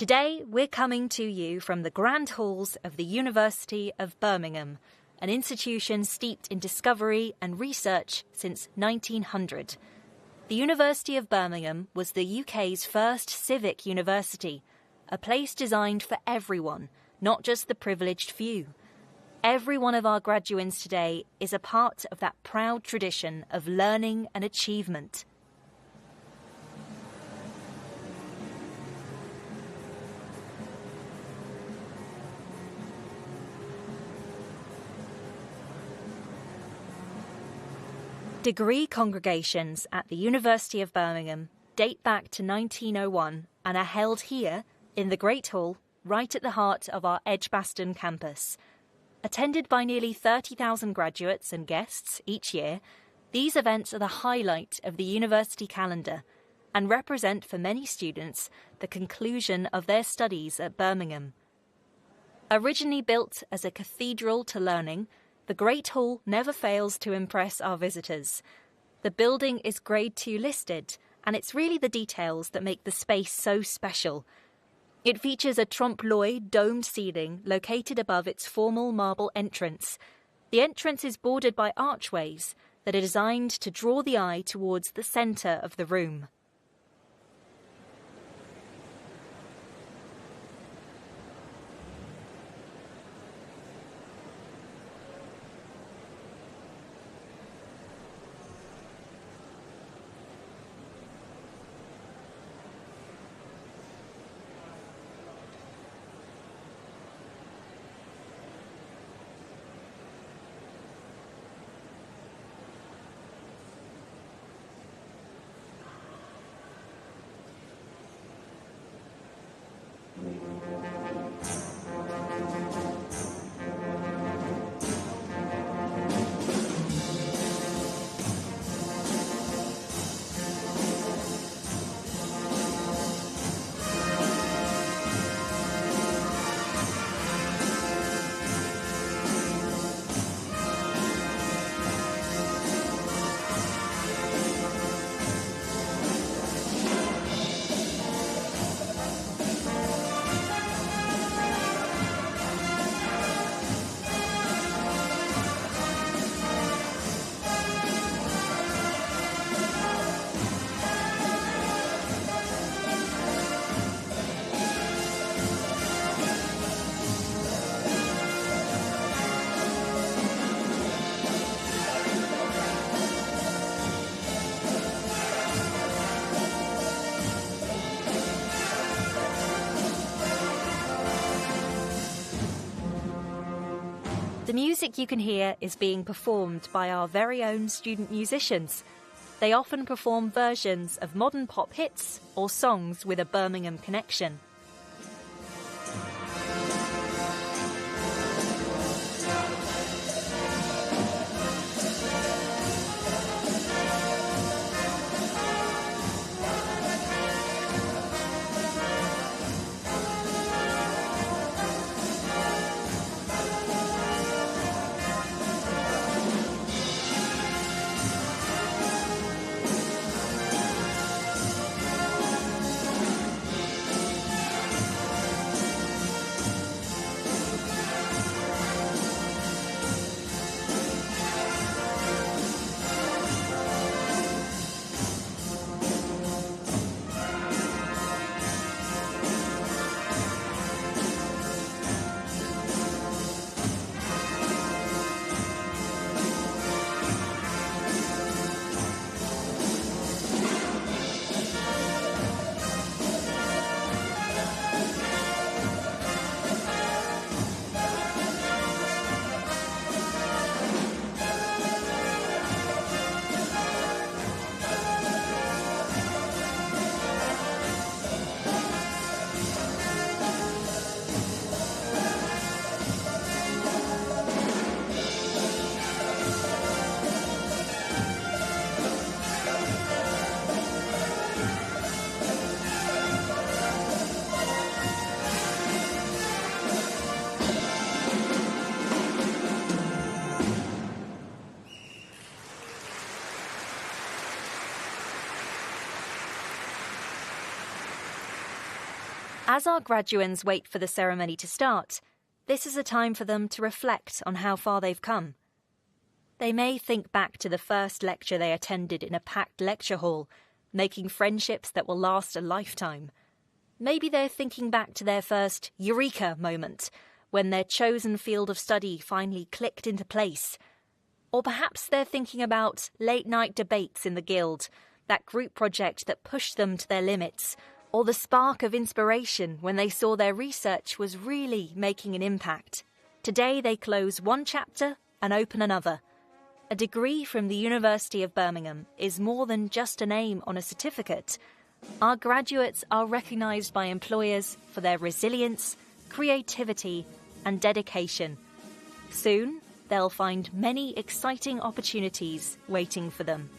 Today, we're coming to you from the grand halls of the University of Birmingham, an institution steeped in discovery and research since 1900. The University of Birmingham was the UK's first civic university, a place designed for everyone, not just the privileged few. Every one of our graduands today is a part of that proud tradition of learning and achievement. Degree congregations at the University of Birmingham date back to 1901 and are held here in the Great Hall, right at the heart of our Edgbaston campus. Attended by nearly 30,000 graduates and guests each year, these events are the highlight of the university calendar and represent for many students the conclusion of their studies at Birmingham. Originally built as a cathedral to learning, the Great Hall never fails to impress our visitors. The building is Grade 2 listed, and it's really the details that make the space so special. It features a trompe-l'oeil domed ceiling located above its formal marble entrance. The entrance is bordered by archways that are designed to draw the eye towards the centre of the room. The music you can hear is being performed by our very own student musicians. They often perform versions of modern pop hits or songs with a Birmingham connection. As our graduands wait for the ceremony to start, this is a time for them to reflect on how far they've come. They may think back to the first lecture they attended in a packed lecture hall, making friendships that will last a lifetime. Maybe they're thinking back to their first eureka moment, when their chosen field of study finally clicked into place. Or perhaps they're thinking about late-night debates in the guild, that group project that pushed them to their limits, or the spark of inspiration when they saw their research was really making an impact. Today they close one chapter and open another. A degree from the University of Birmingham is more than just a name on a certificate. Our graduates are recognised by employers for their resilience, creativity, and dedication. Soon, they'll find many exciting opportunities waiting for them.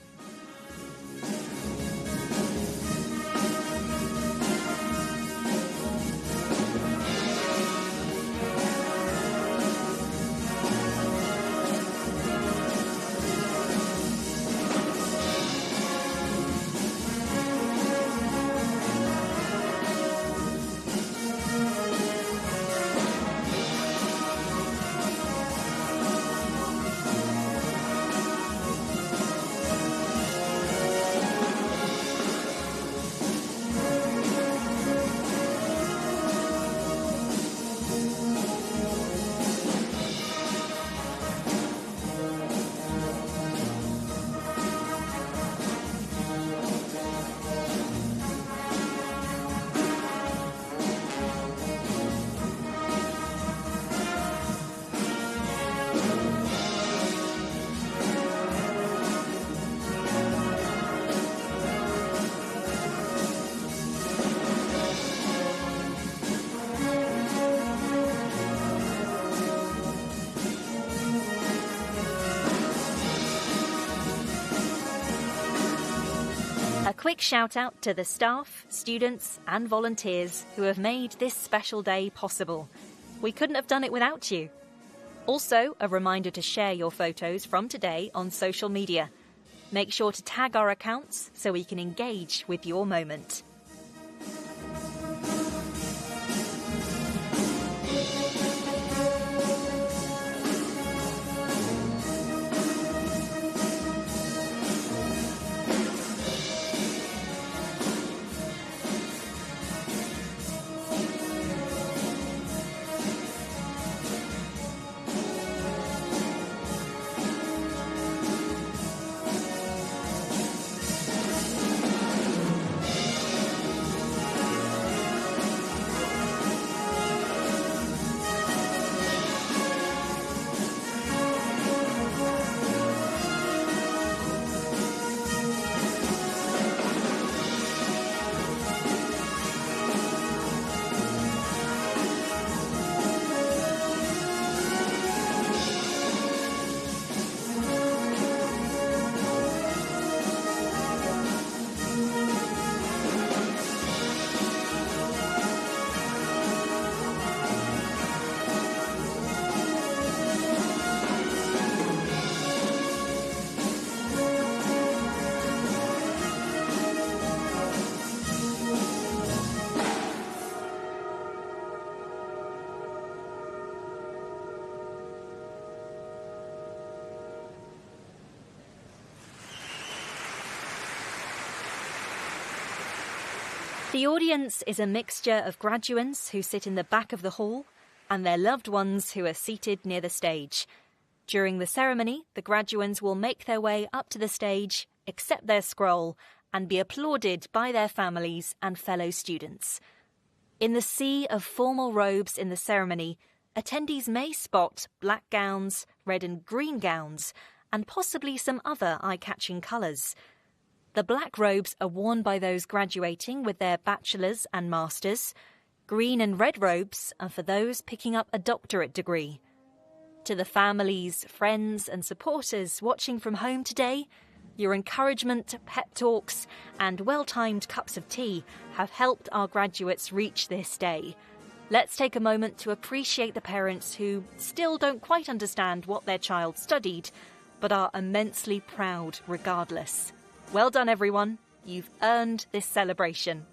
A quick shout out to the staff, students and volunteers who have made this special day possible. We couldn't have done it without you. Also, a reminder to share your photos from today on social media. Make sure to tag our accounts so we can engage with your moment. The audience is a mixture of graduands who sit in the back of the hall and their loved ones who are seated near the stage. During the ceremony, the graduands will make their way up to the stage, accept their scroll, and be applauded by their families and fellow students. In the sea of formal robes in the ceremony, attendees may spot black gowns, red and green gowns, and possibly some other eye-catching colours. The black robes are worn by those graduating with their bachelor's and master's. Green and red robes are for those picking up a doctorate degree. To the families, friends and supporters watching from home today, your encouragement, pep talks and well-timed cups of tea have helped our graduates reach this day. Let's take a moment to appreciate the parents who still don't quite understand what their child studied, but are immensely proud regardless. Well done, everyone. You've earned this celebration.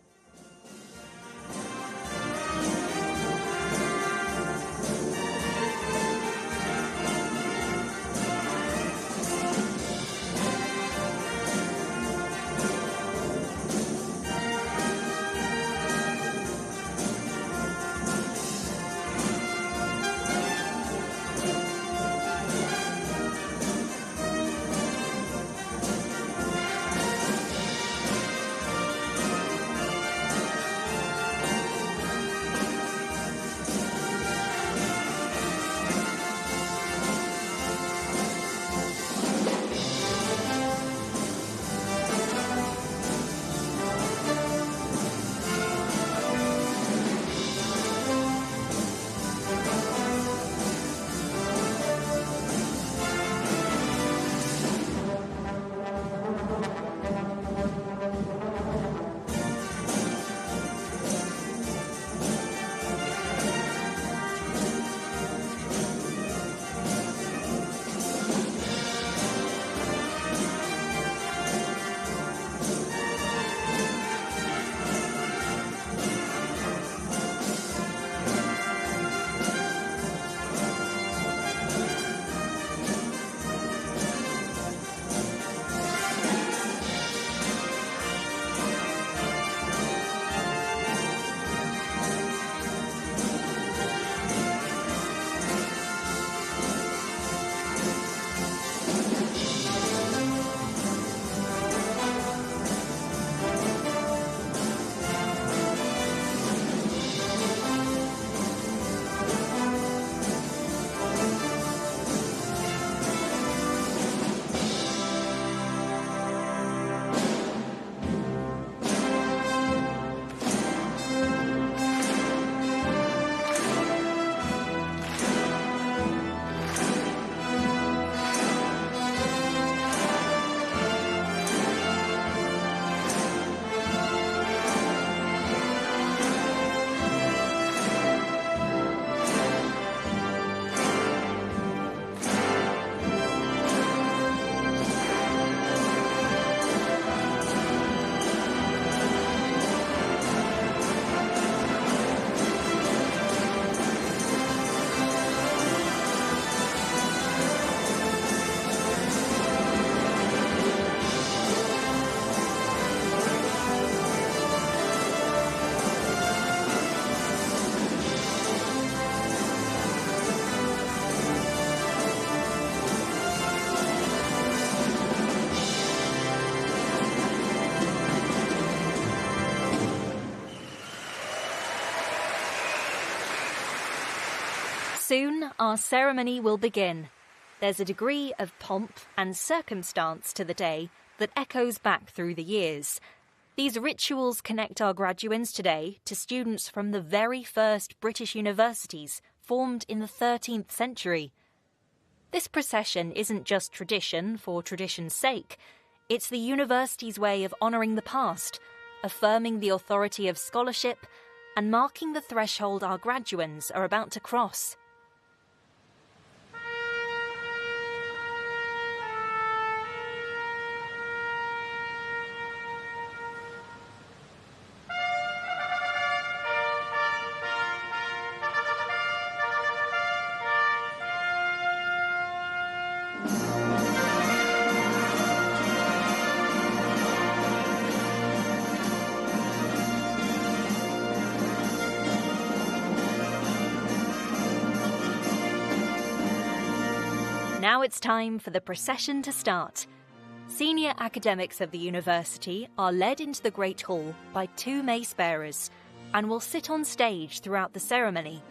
Soon our ceremony will begin. There's a degree of pomp and circumstance to the day that echoes back through the years. These rituals connect our graduands today to students from the very first British universities formed in the 13th century. This procession isn't just tradition for tradition's sake. It's the university's way of honouring the past, affirming the authority of scholarship, and marking the threshold our graduands are about to cross. Now it's time for the procession to start. Senior academics of the university are led into the Great Hall by 2 mace bearers and will sit on stage throughout the ceremony.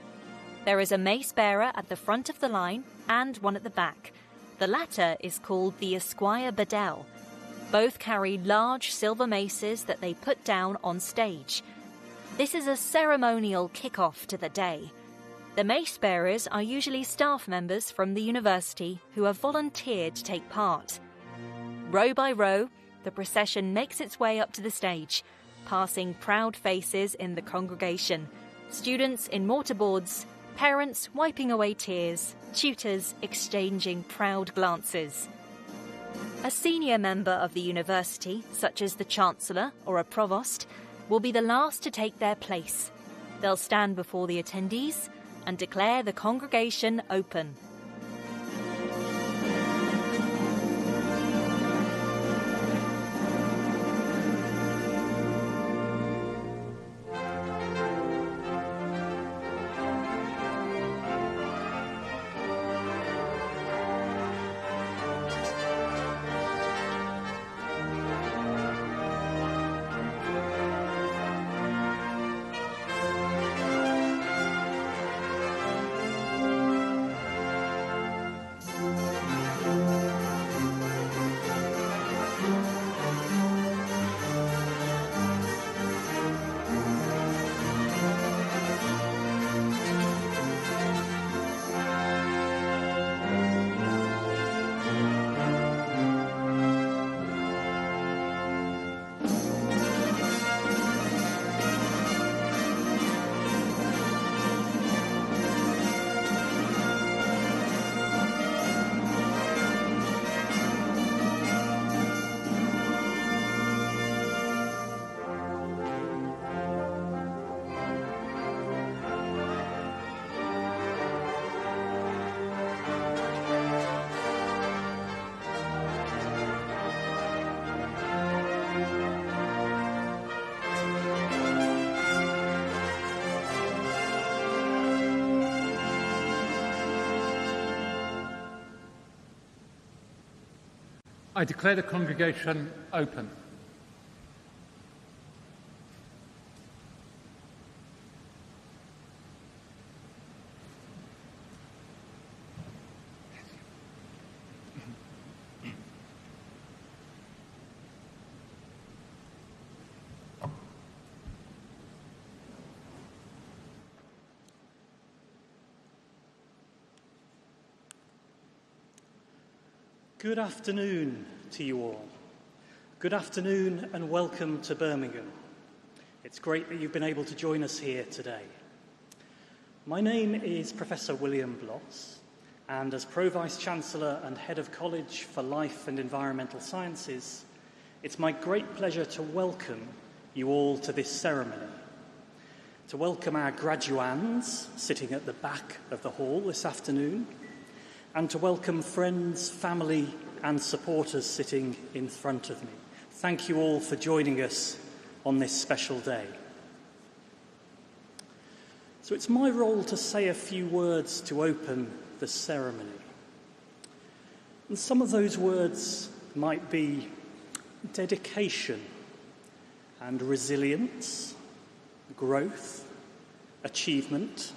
There is a mace bearer at the front of the line and one at the back. The latter is called the Esquire Bedell. Both carry large silver maces that they put down on stage. This is a ceremonial kick-off to the day. The mace bearers are usually staff members from the university who have volunteered to take part. Row by row, the procession makes its way up to the stage, passing proud faces in the congregation, students in mortarboards, parents wiping away tears, tutors exchanging proud glances. A senior member of the university, such as the chancellor or a provost, will be the last to take their place. They'll stand before the attendees and declare the congregation open. I declare the congregation open. Good afternoon to you all. Good afternoon and welcome to Birmingham. It's great that you've been able to join us here today. My name is Professor William Bloss, and as Pro-Vice-Chancellor and Head of College for Life and Environmental Sciences, it's my great pleasure to welcome you all to this ceremony. To welcome our graduands sitting at the back of the hall this afternoon, and to welcome friends, family and supporters sitting in front of me. Thank you all for joining us on this special day. So it's my role to say a few words to open the ceremony. And some of those words might be dedication and resilience, growth, achievement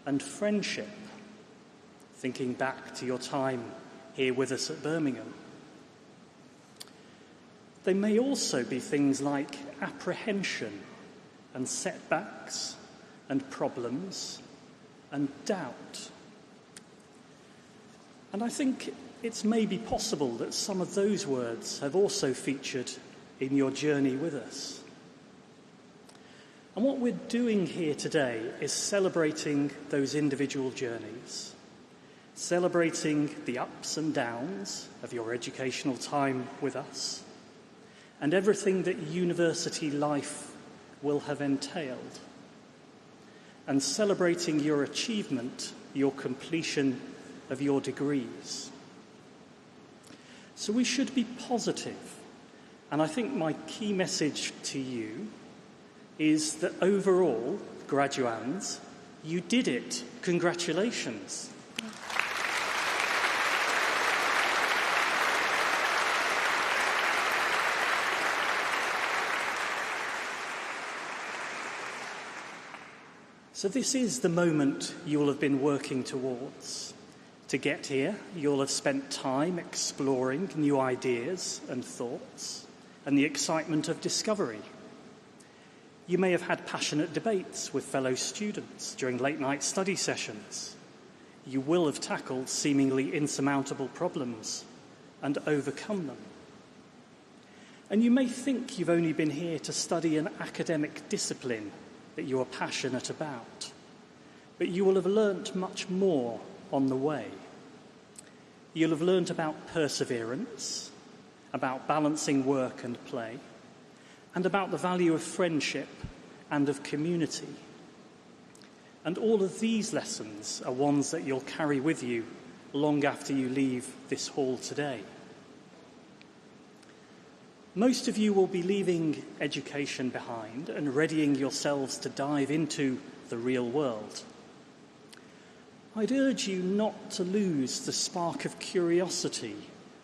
and friendship. thinking back to your time here with us at Birmingham. They may also be things like apprehension and setbacks and problems and doubt. And I think it's maybe possible that some of those words have also featured in your journey with us. And what we're doing here today is celebrating those individual journeys, celebrating the ups and downs of your educational time with us, and everything that university life will have entailed, and celebrating your achievement, your completion of your degrees. So we should be positive, and I think my key message to you is that overall, graduands, you did it. Congratulations. So this is the moment you'll have been working towards. To get here, you'll have spent time exploring new ideas and thoughts and the excitement of discovery. You may have had passionate debates with fellow students during late-night study sessions. You will have tackled seemingly insurmountable problems and overcome them. And you may think you've only been here to study an academic discipline that you are passionate about, but you will have learnt much more on the way. You'll have learnt about perseverance, about balancing work and play, and about the value of friendship and of community. And all of these lessons are ones that you'll carry with you long after you leave this hall today. Most of you will be leaving education behind and readying yourselves to dive into the real world. I'd urge you not to lose the spark of curiosity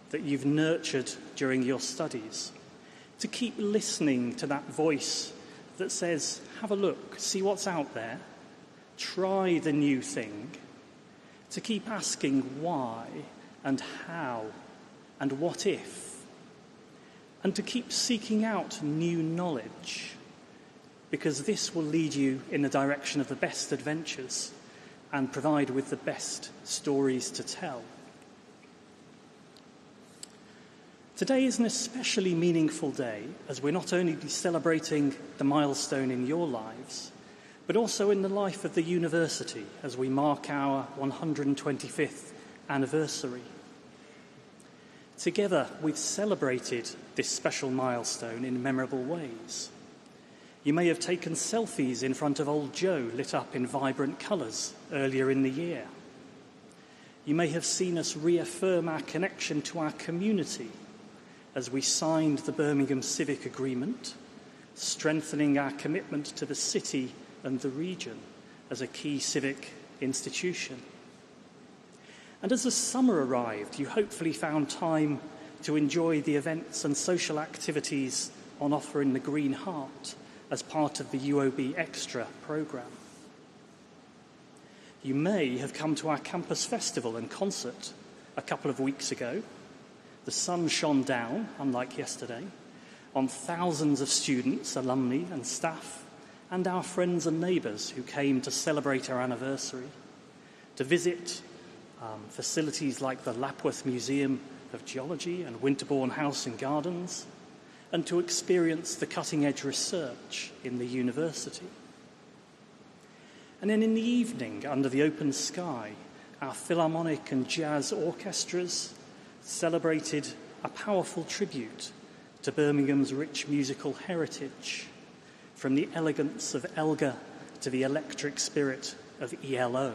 that you've nurtured during your studies, to keep listening to that voice that says, have a look, see what's out there, try the new thing, to keep asking why and how and what if, and to keep seeking out new knowledge, because this will lead you in the direction of the best adventures and provide with the best stories to tell. Today is an especially meaningful day as we're not only celebrating the milestone in your lives, but also in the life of the university as we mark our 125th anniversary. Together, we've celebrated this special milestone in memorable ways. You may have taken selfies in front of Old Joe lit up in vibrant colours earlier in the year. You may have seen us reaffirm our connection to our community as we signed the Birmingham Civic Agreement, strengthening our commitment to the city and the region as a key civic institution. And as the summer arrived, you hopefully found time to enjoy the events and social activities on offer in the Green Heart as part of the UOB Extra programme. You may have come to our campus festival and concert a couple of weeks ago. The sun shone down, unlike yesterday, on thousands of students, alumni and staff, and our friends and neighbours who came to celebrate our anniversary, to visit facilities like the Lapworth Museum of Geology and Winterbourne House and Gardens, and to experience the cutting-edge research in the university. And then in the evening, under the open sky, our philharmonic and jazz orchestras celebrated a powerful tribute to Birmingham's rich musical heritage, from the elegance of Elgar to the electric spirit of ELO.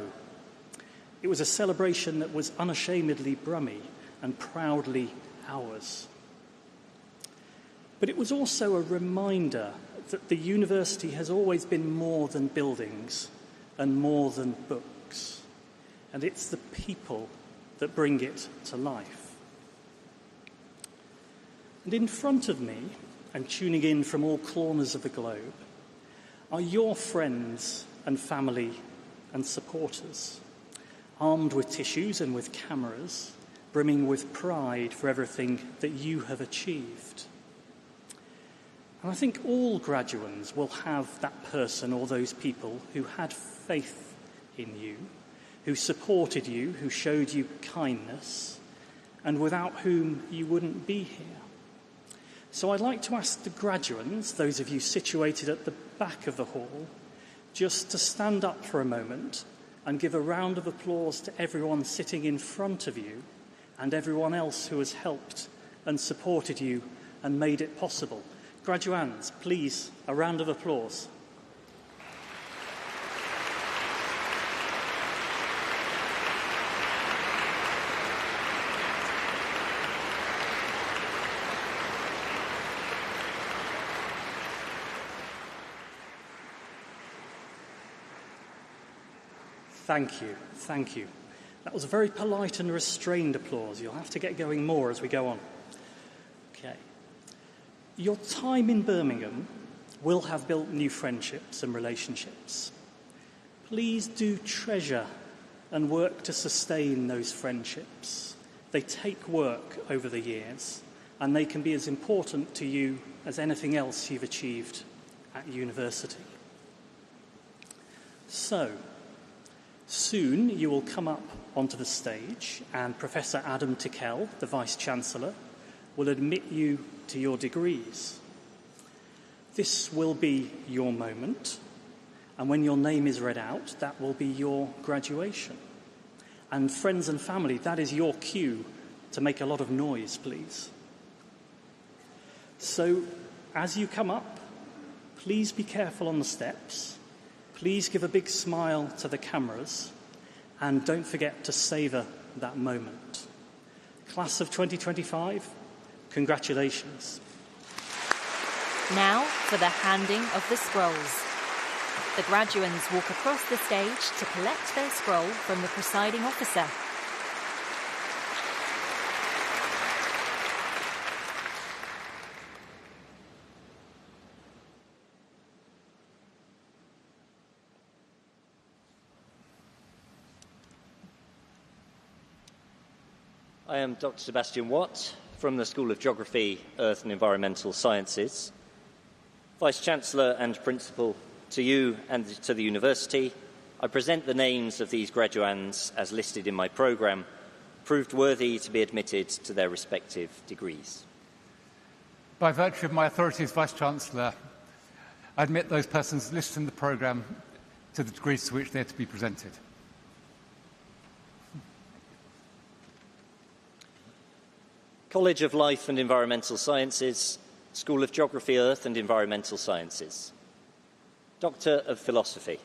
It was a celebration that was unashamedly Brummie and proudly ours. But it was also a reminder that the university has always been more than buildings and more than books, and it's the people that bring it to life. And in front of me, and tuning in from all corners of the globe, are your friends and family and supporters. armed with tissues and with cameras, brimming with pride for everything that you have achieved. And I think all graduands will have that person or those people who had faith in you, who supported you, who showed you kindness, and without whom you wouldn't be here. So I'd like to ask the graduands, those of you situated at the back of the hall, just to stand up for a moment and give a round of applause to everyone sitting in front of you and everyone else who has helped and supported you and made it possible. Graduands, please, a round of applause. Thank you, thank you. That was a very polite and restrained applause. You'll have to get going more as we go on. Okay. Your time in Birmingham will have built new friendships and relationships. Please do treasure and work to sustain those friendships. They take work over the years, and they can be as important to you as anything else you've achieved at university. So, soon you will come up onto the stage and Professor Adam Tickell, the Vice-Chancellor, will admit you to your degrees. This will be your moment, and when your name is read out, that will be your graduation. And friends and family, that is your cue to make a lot of noise, please. So, as you come up, please be careful on the steps. Please give a big smile to the cameras, and don't forget to savour that moment. Class of 2025, congratulations. Now for the handing of the scrolls. The graduands walk across the stage to collect their scroll from the presiding officer. I am Dr. Sebastian Watt from the School of Geography, Earth and Environmental Sciences. Vice-Chancellor and Principal to you and to the University, I present the names of these graduands as listed in my programme, proved worthy to be admitted to their respective degrees. By virtue of my authority as Vice-Chancellor, I admit those persons listed in the programme to the degrees to which they are to be presented. College of Life and Environmental Sciences, School of Geography, Earth and Environmental Sciences. Doctor of Philosophy.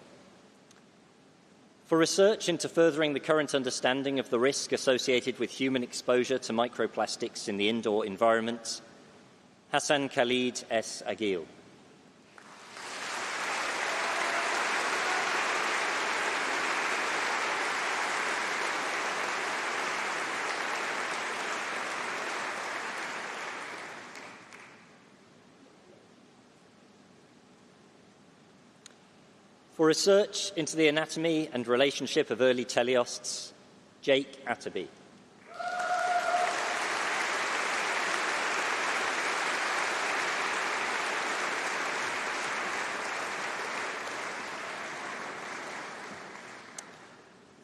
For research into furthering the current understanding of the risk associated with human exposure to microplastics in the indoor environment, Hassan Khalid S. Agil. For research into the anatomy and relationship of early teleosts, Jake Atterby.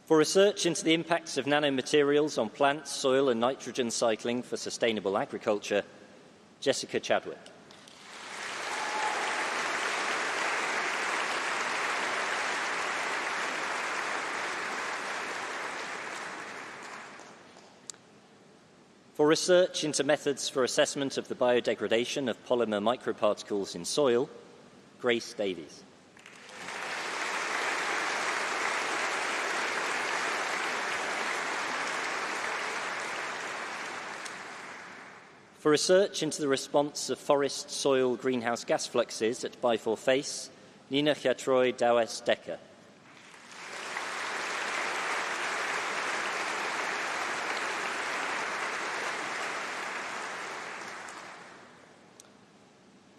For research into the impacts of nanomaterials on plants, soil and nitrogen cycling for sustainable agriculture, Jessica Chadwick. For research into methods for assessment of the biodegradation of polymer microparticles in soil, Grace Davies. For research into the response of forest soil greenhouse gas fluxes at Bifort Face, Nina Chatroy Dawes Decker.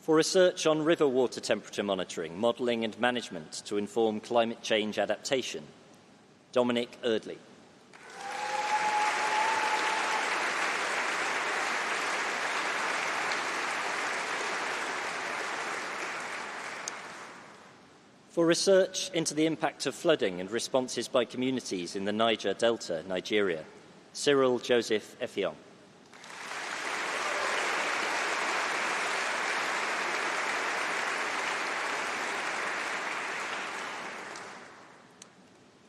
For research on river water temperature monitoring, modelling and management to inform climate change adaptation, Dominic Erdley. For research into the impact of flooding and responses by communities in the Niger Delta, Nigeria, Cyril Joseph Effiong.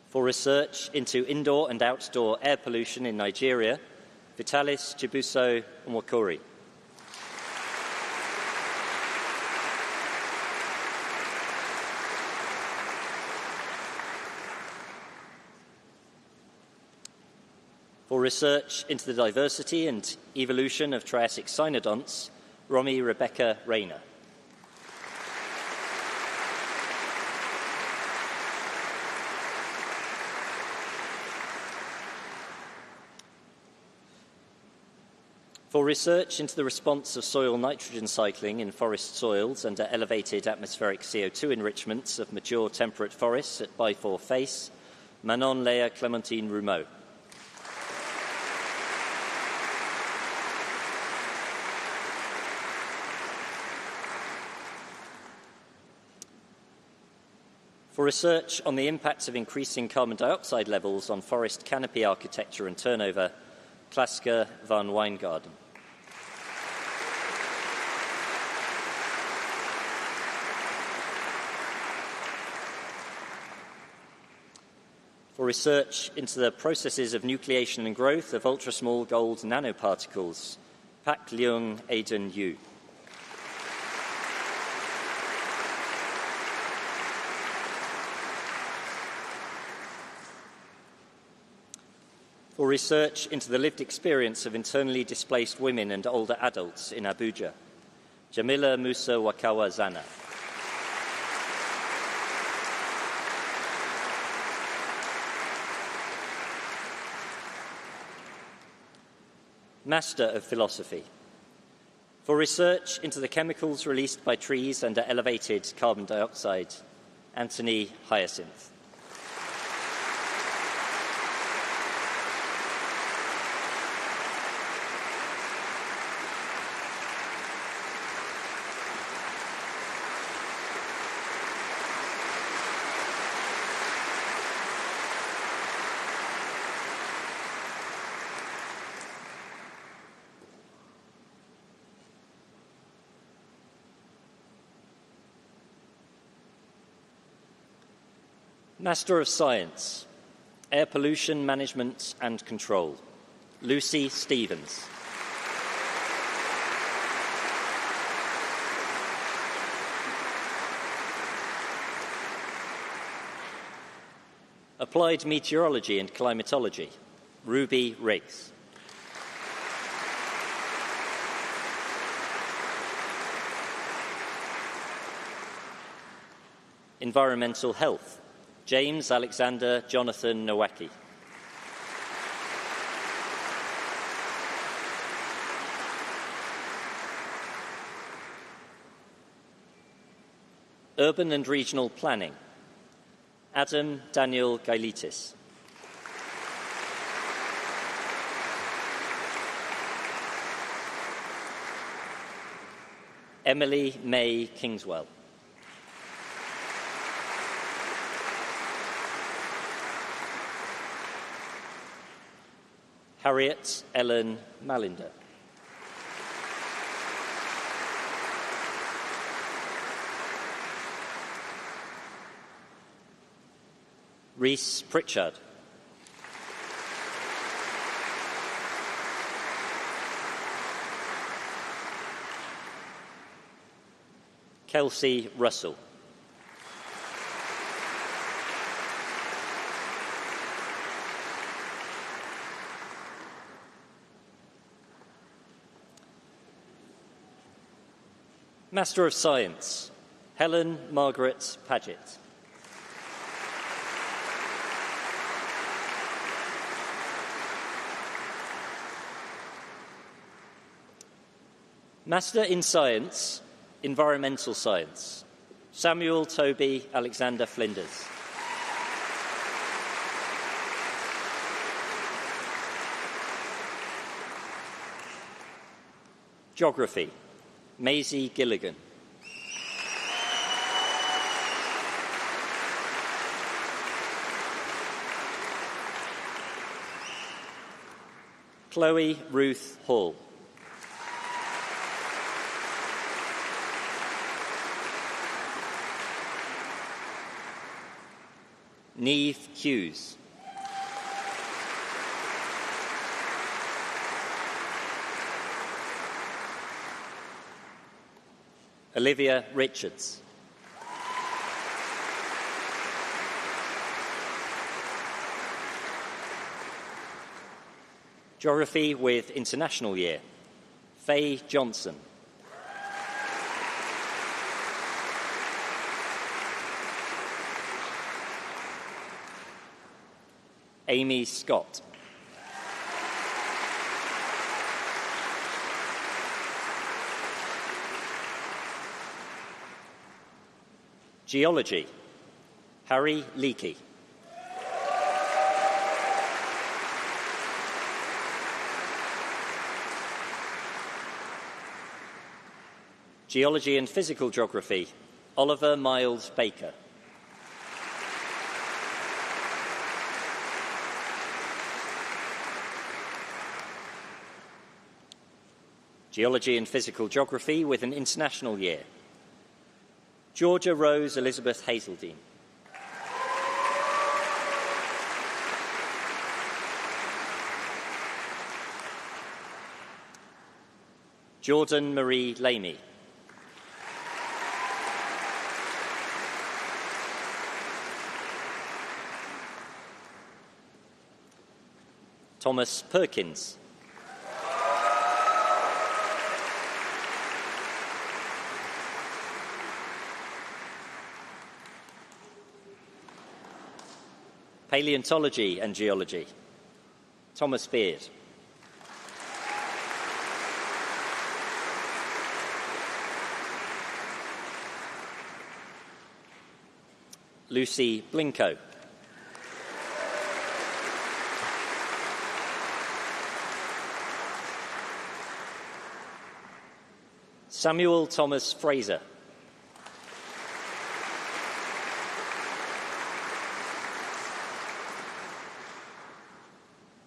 For research into indoor and outdoor air pollution in Nigeria, Vitalis Chibuso Nwokori. For research into the diversity and evolution of Triassic cynodonts, Romy Rebecca Rayner. For research into the response of soil nitrogen cycling in forest soils under elevated atmospheric CO2 enrichments of mature temperate forests at Byford Face, Manon Léa Clémentine Roumeau. For research on the impacts of increasing carbon dioxide levels on forest canopy architecture and turnover, Klaske van Wijngaarden. For research into the processes of nucleation and growth of ultra-small gold nanoparticles, Pak Leung Aiden Yu. For research into the lived experience of internally displaced women and older adults in Abuja, Jamila Musa Wakawa Zana. Master of Philosophy. For research into the chemicals released by trees under elevated carbon dioxide, Anthony Hyacinth. Master of Science, Air Pollution Management and Control, Lucy Stevens. Applied Meteorology and Climatology, Ruby Riggs. Environmental Health, James Alexander Jonathan Nowacki. Urban and Regional Planning, Adam Daniel Gailitis. Emily May Kingswell. Harriet Ellen Malinder. Rhys Pritchard. Kelsey Russell. Master of Science, Helen Margaret Paget. Master in Science, Environmental Science, Samuel Toby Alexander Flinders. Geography, Maisie Gilligan. Chloe Ruth Hall. Neve Hughes. Olivia Richards. Geography with International Year, Faye Johnson. Amy Scott. Geology, Harry Leakey. Geology and Physical Geography, Oliver Miles Baker. Geology and Physical Geography with an International Year, Georgia Rose Elizabeth Hazeldine. Jordan Marie Lamy. Thomas Perkins. Paleontology and Geology, Thomas Beard. Lucy Blinko. Samuel Thomas Fraser.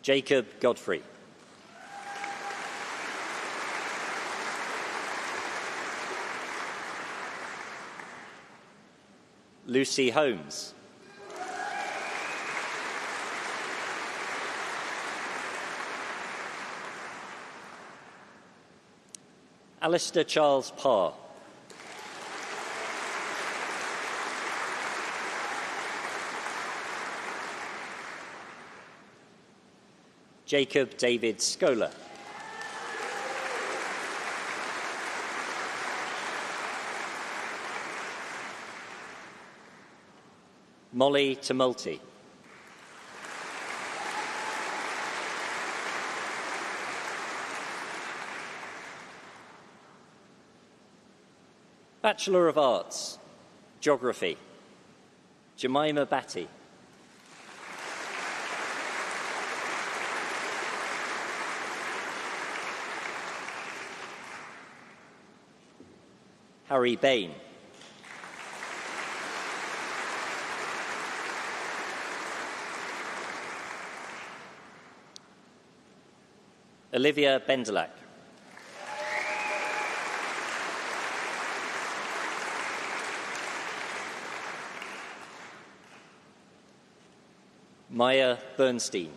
Jacob Godfrey. Lucy Holmes. Alistair Charles Parr. Jacob David Scholar. Molly Tumulty. Bachelor of Arts, Geography, Jemima Batty. Harry Bain. Olivia Bendelak. Maya Bernstein.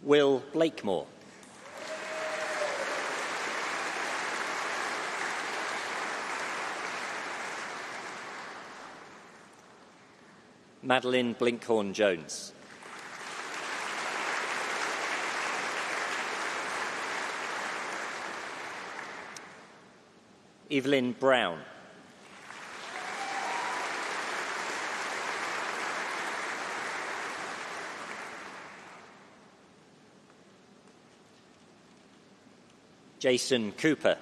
Will Blakemore. Madeline Blinkhorn-Jones. Evelyn Brown. Jason Cooper.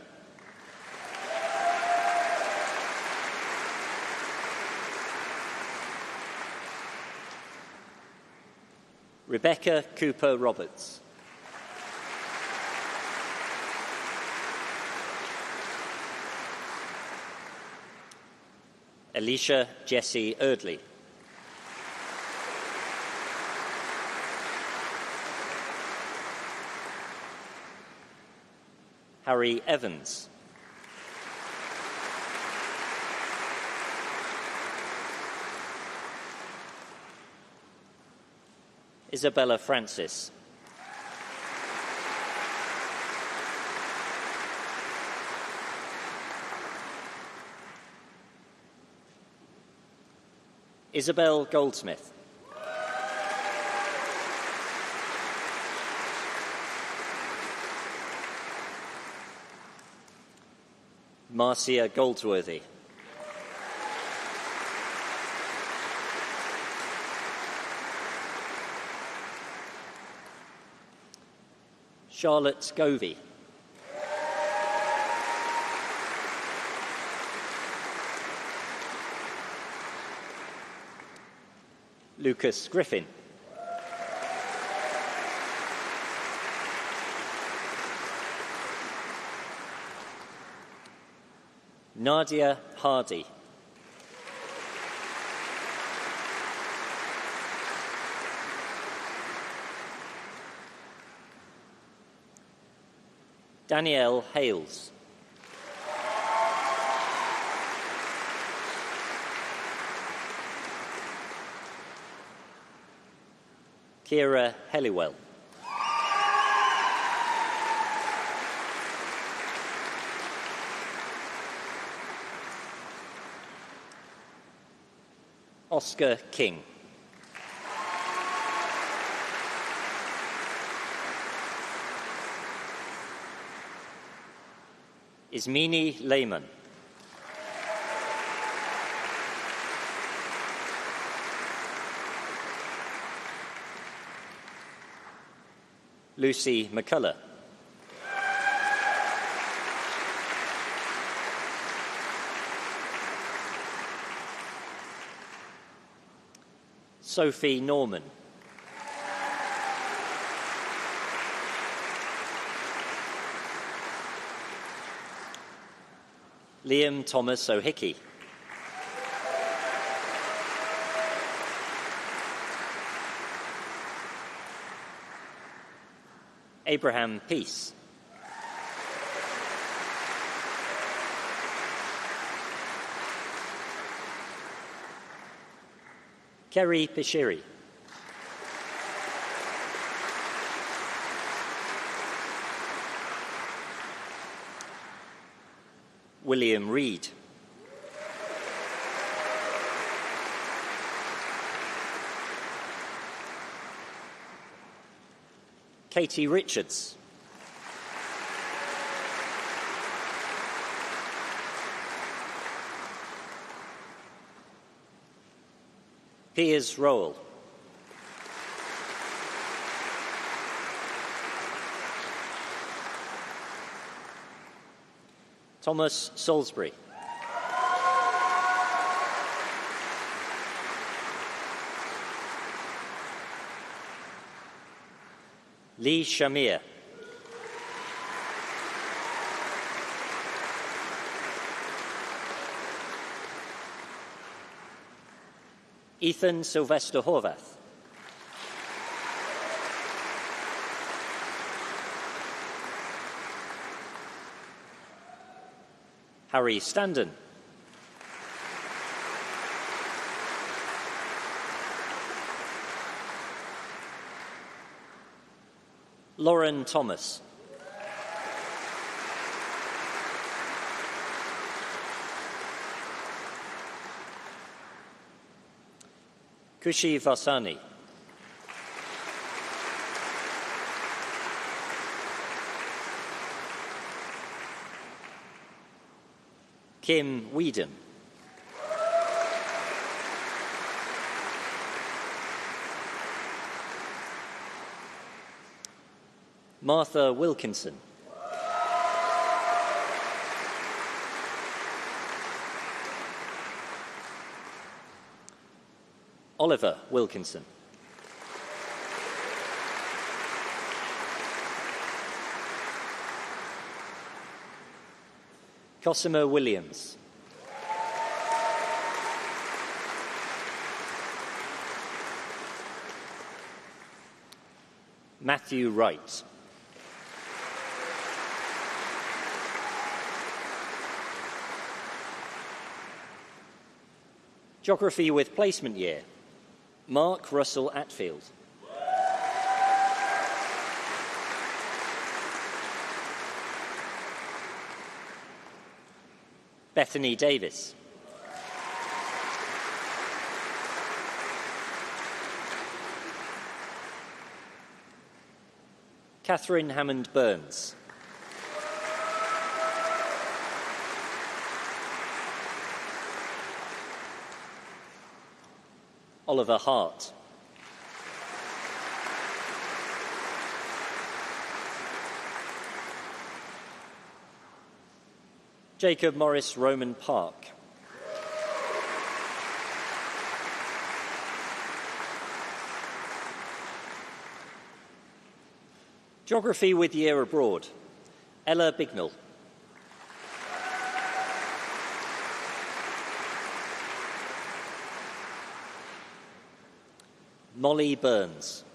Rebecca Cooper Roberts. Alicia Jessie Erdley. Harry Evans. Isabella Francis. Isabel Goldsmith. Marcia Goldsworthy. Charlotte Scovey. Lucas Griffin. Nadia Hardy. Danielle Hales. Kira Helliwell. Oscar King. Ismini Lehman. Lucy McCullough. Sophie Norman. Liam Thomas O'Hickey. Abraham Peace. Kerry Pishiri. William Reed. Katie Richards. Piers Rowell. Thomas Salisbury. Lee Shamir. Ethan Sylvester Horvath. Harry Standen. Lauren Thomas. Kushi Vasani. Kim Whedon. Martha Wilkinson. Oliver Wilkinson. Cosima Williams. Matthew Wright. Geography with placement year, Mark Russell Atfield. Bethany Davis. Catherine Hammond Burns. Oliver Hart. Jacob Morris Roman Park. Geography with year abroad, Ella Bignell. Molly Burns.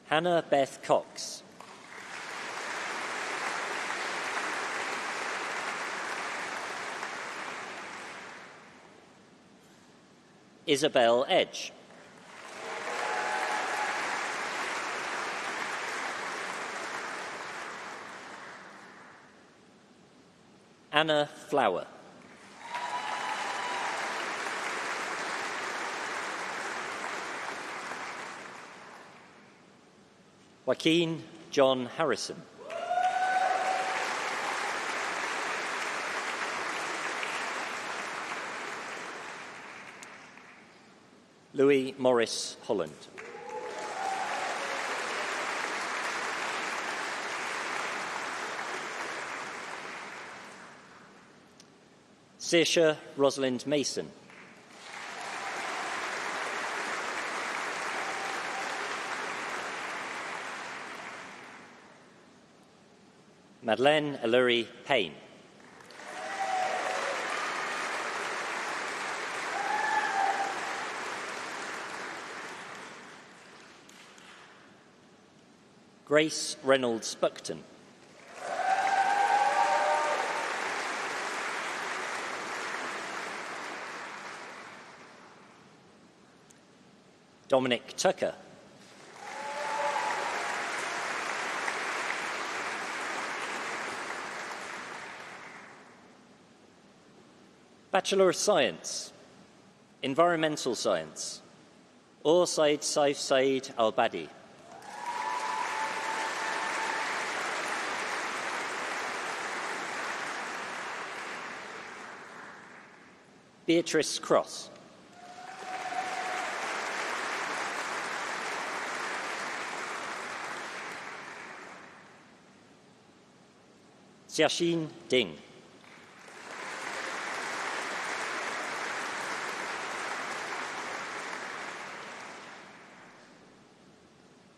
Hannah Beth Cox. Isabel Edge. Anna Flower. Joaquin John Harrison. Louis Morris Holland. Saoirse Rosalind Mason. Madeleine Ellery Payne. Grace Reynolds Buckton. Dominic Tucker. Bachelor of Science, Environmental Science, Said Saif Said Al-Badi. Beatrice Cross. Xiaoxin Ding.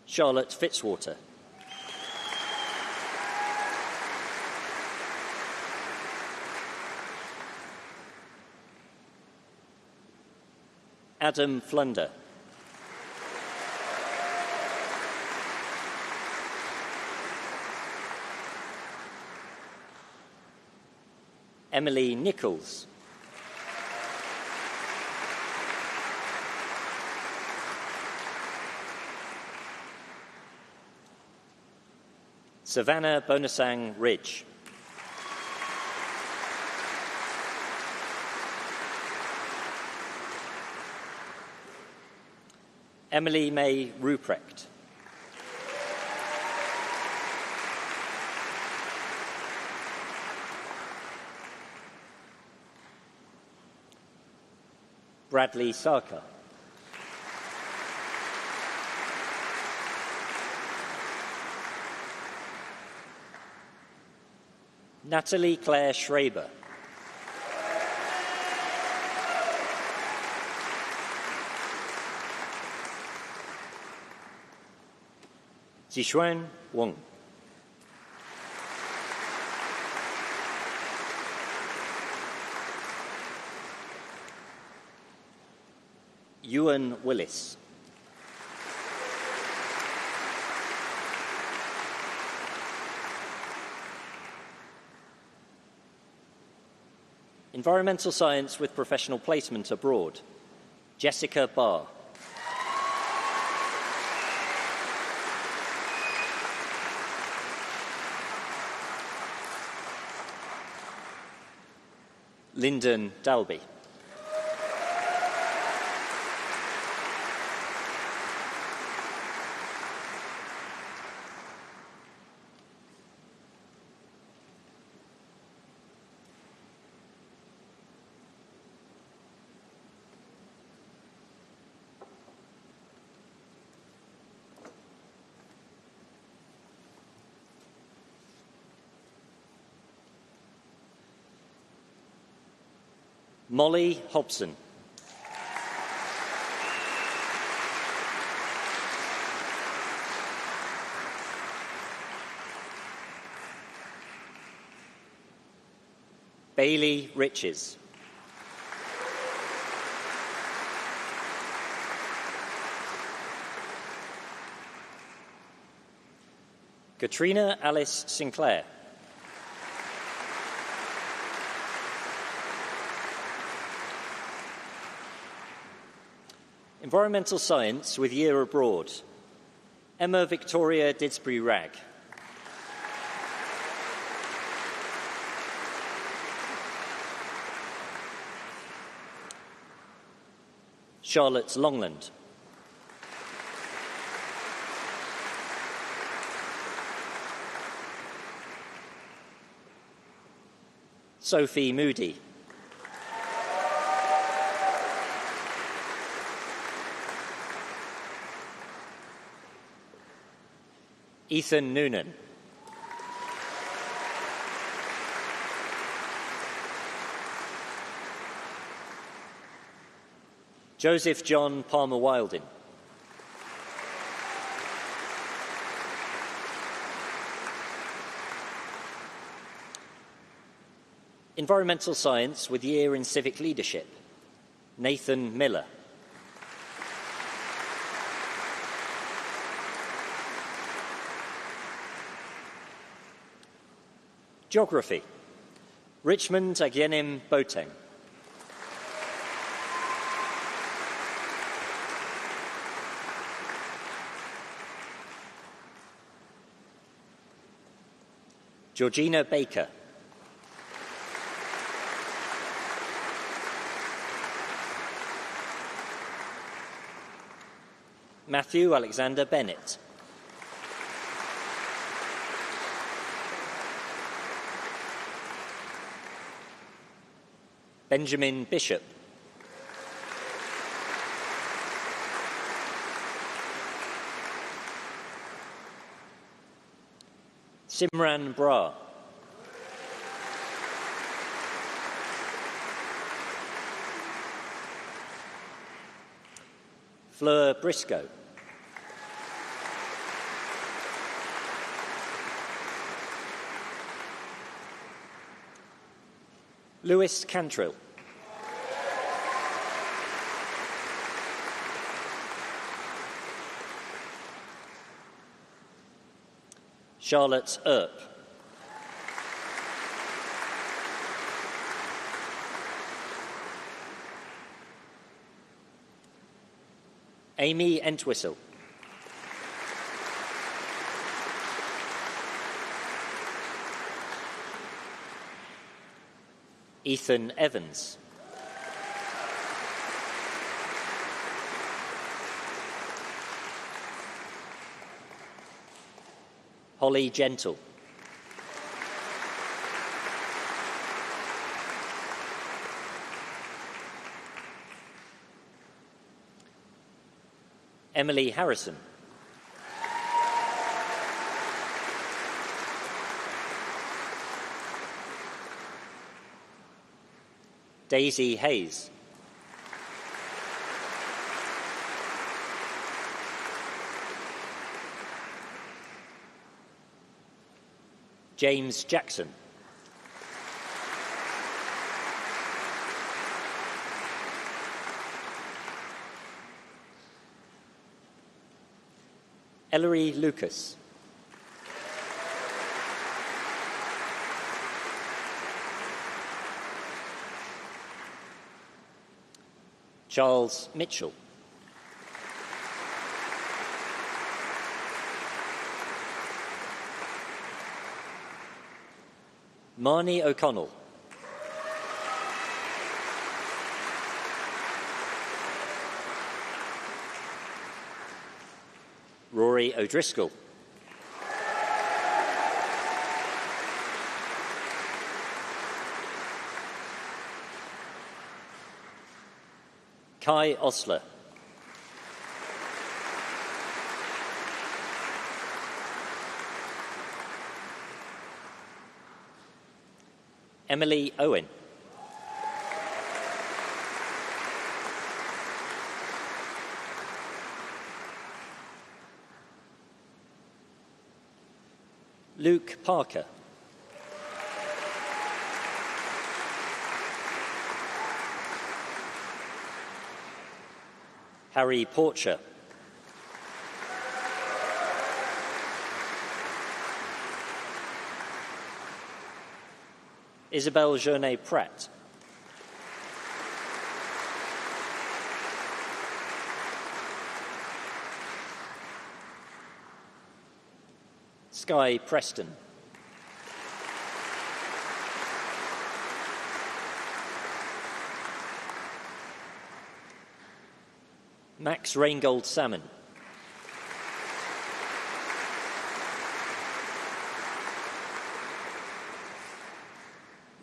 Charlotte Fitzwater. Adam Flunder. Emily Nichols. Savannah Bonasang Ridge. Emily May Ruprecht. Bradley Sarkar. Natalie Claire Schreiber. Zixuan Wong. Ewan Willis. Environmental Science with Professional Placement Abroad, Jessica Barr. Lyndon Dalby. Molly Hobson. Bailey Riches. Katrina Alice Sinclair. Environmental Science with Year Abroad, Emma Victoria Didsbury Ragg. Charlotte Longland. Sophie Moody. Ethan Noonan. Joseph John Palmer Wilding. Environmental Science with Year in Civic Leadership, Nathan Miller. Geography, Richmond Agyenim Boateng. Georgina Baker. Matthew Alexander Bennett. Benjamin Bishop. Simran Brar. Fleur Briscoe. Lewis Cantrill. Charlotte Earp. Amy Entwistle. Ethan Evans. Holly Gentle. Emily Harrison. Daisy Hayes. James Jackson. Ellery Lucas. Charles Mitchell. Marnie O'Connell. Rory O'Driscoll. Kai Osler. Emily Owen. Luke Parker. Harry Porcher. Isabelle Journet-Pratt. Skye Preston. Max Reingold Salmon.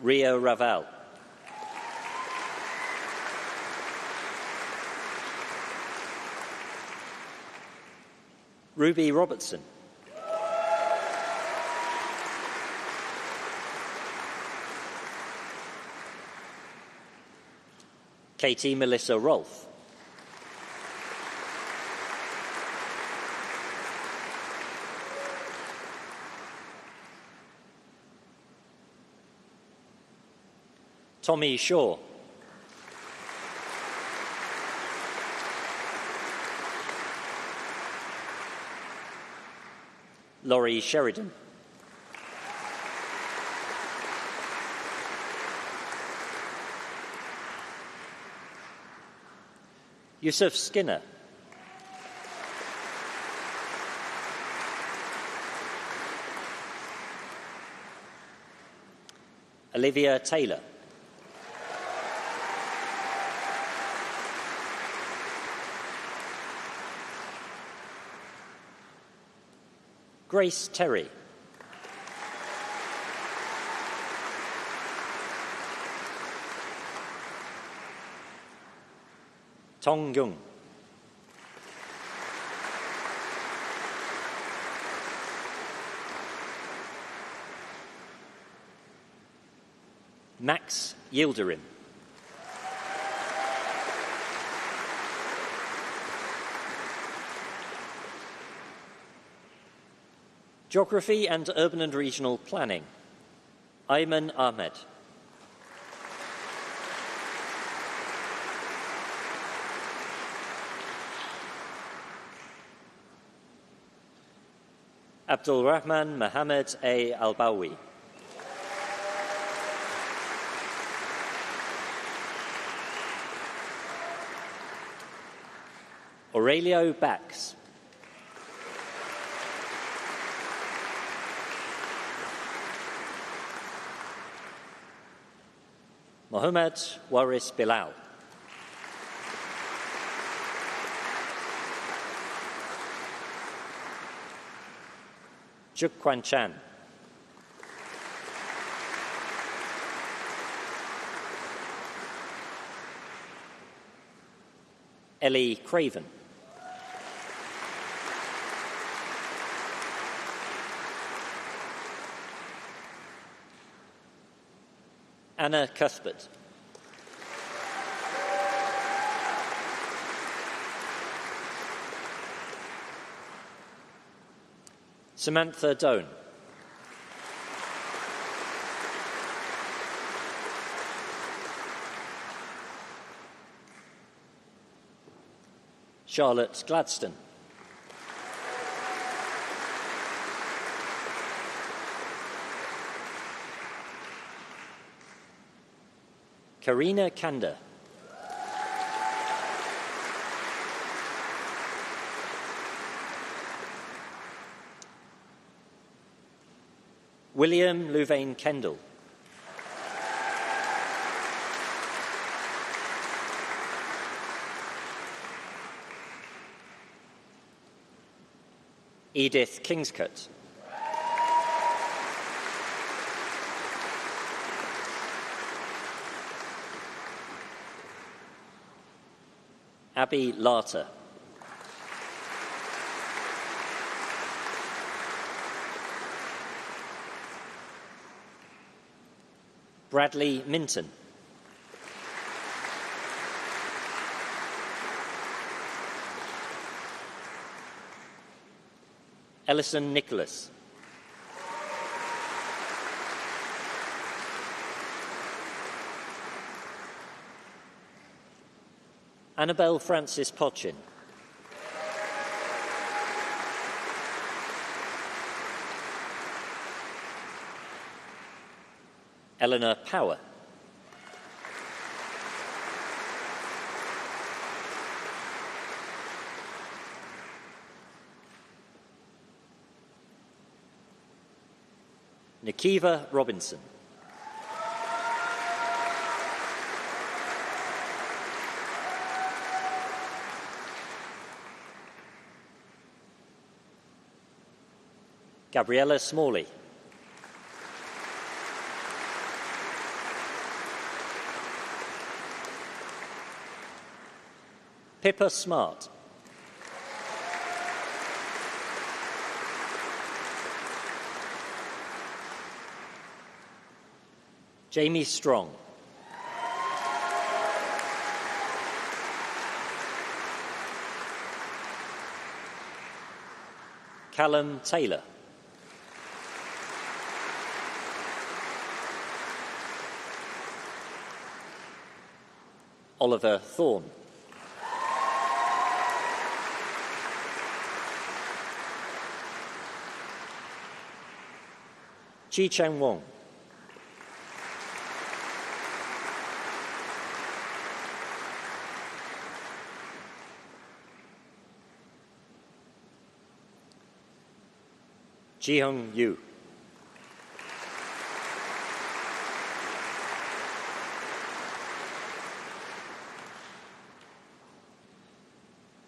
Ria Raval. Ruby Robertson. Katie Melissa Rolfe. Tommy Shaw. Laurie Sheridan. Yusuf Skinner. Olivia Taylor. Grace Terry. Tong Yung. Max Yildirim. Geography and Urban and Regional Planning. Ayman Ahmed. Abdul Rahman Mohammed A. Al-Bawi. Aurelio Bax. Mohammad Waris Bilal. Juk Kwan Chan. Ellie Craven. Anna Cuthbert. Samantha Doan. Charlotte Gladstone. Karina Kanda. William Louvain Kendall. Edith Kingscut. Abby Larter. Bradley Minton. Ellison Nicholas. Annabelle Francis Pochin. Eleanor Power. Nikiva Robinson. Gabriella Smalley. Pippa Smart. Jamie Strong. Callum Taylor. Oliver Thorne. Chi Chang Wong. Ji-hung Yu.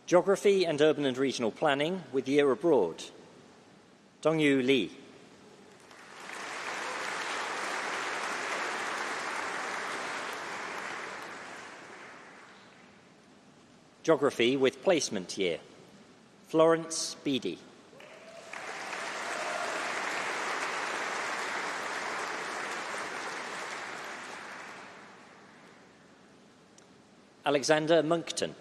Geography and Urban and Regional Planning with Year Abroad. Dongyu Lee. Geography with Placement Year. Florence Beattie. Alexander Monkton.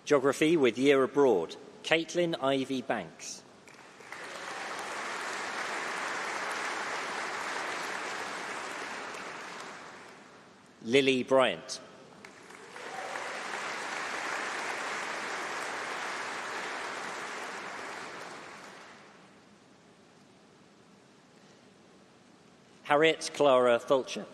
Geography with Year Abroad. Caitlin Ivy Banks. Lily Bryant. Harriet Clara Fulcher.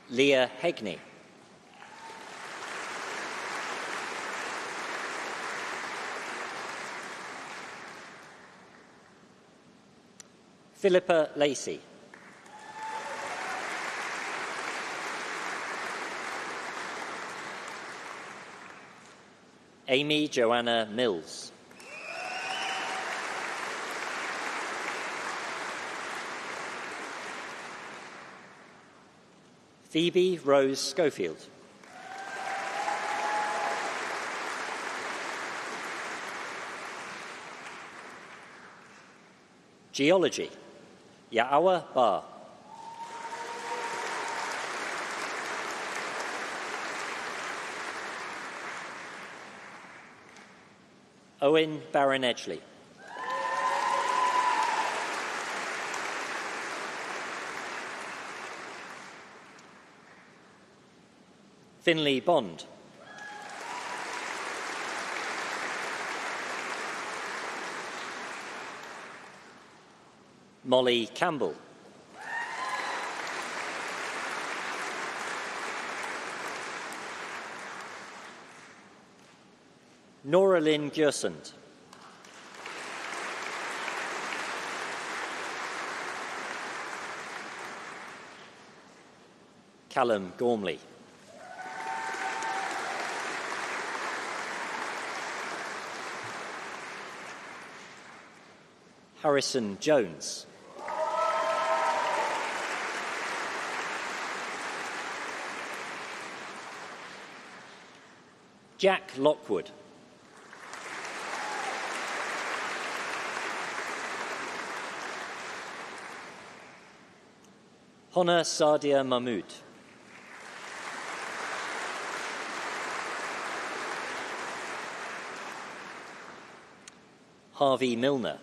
Leah Hegney. Philippa Lacey. Amy Joanna Mills. Phoebe Rose Schofield. Geology. Ya'awa Ba. Owen Barron Edgley. Finlay Bond. Molly Campbell. Nora Lynn Gjersund. Callum Gormley. Harrison Jones. Jack Lockwood. Hona Sadia Mahmood. Harvey Milner.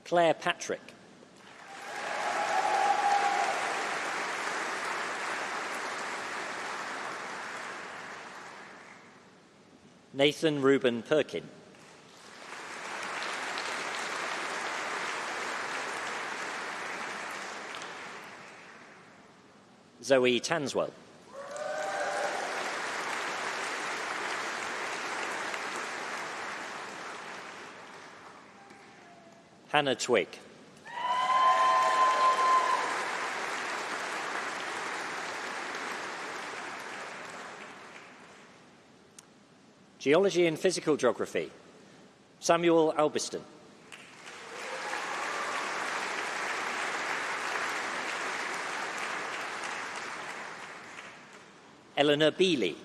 Claire Patrick. Nathan Reuben Perkin. Zoe Tanswell. Hannah Twig. Geology and Physical Geography, Samuel Albiston. Eleanor Beeley.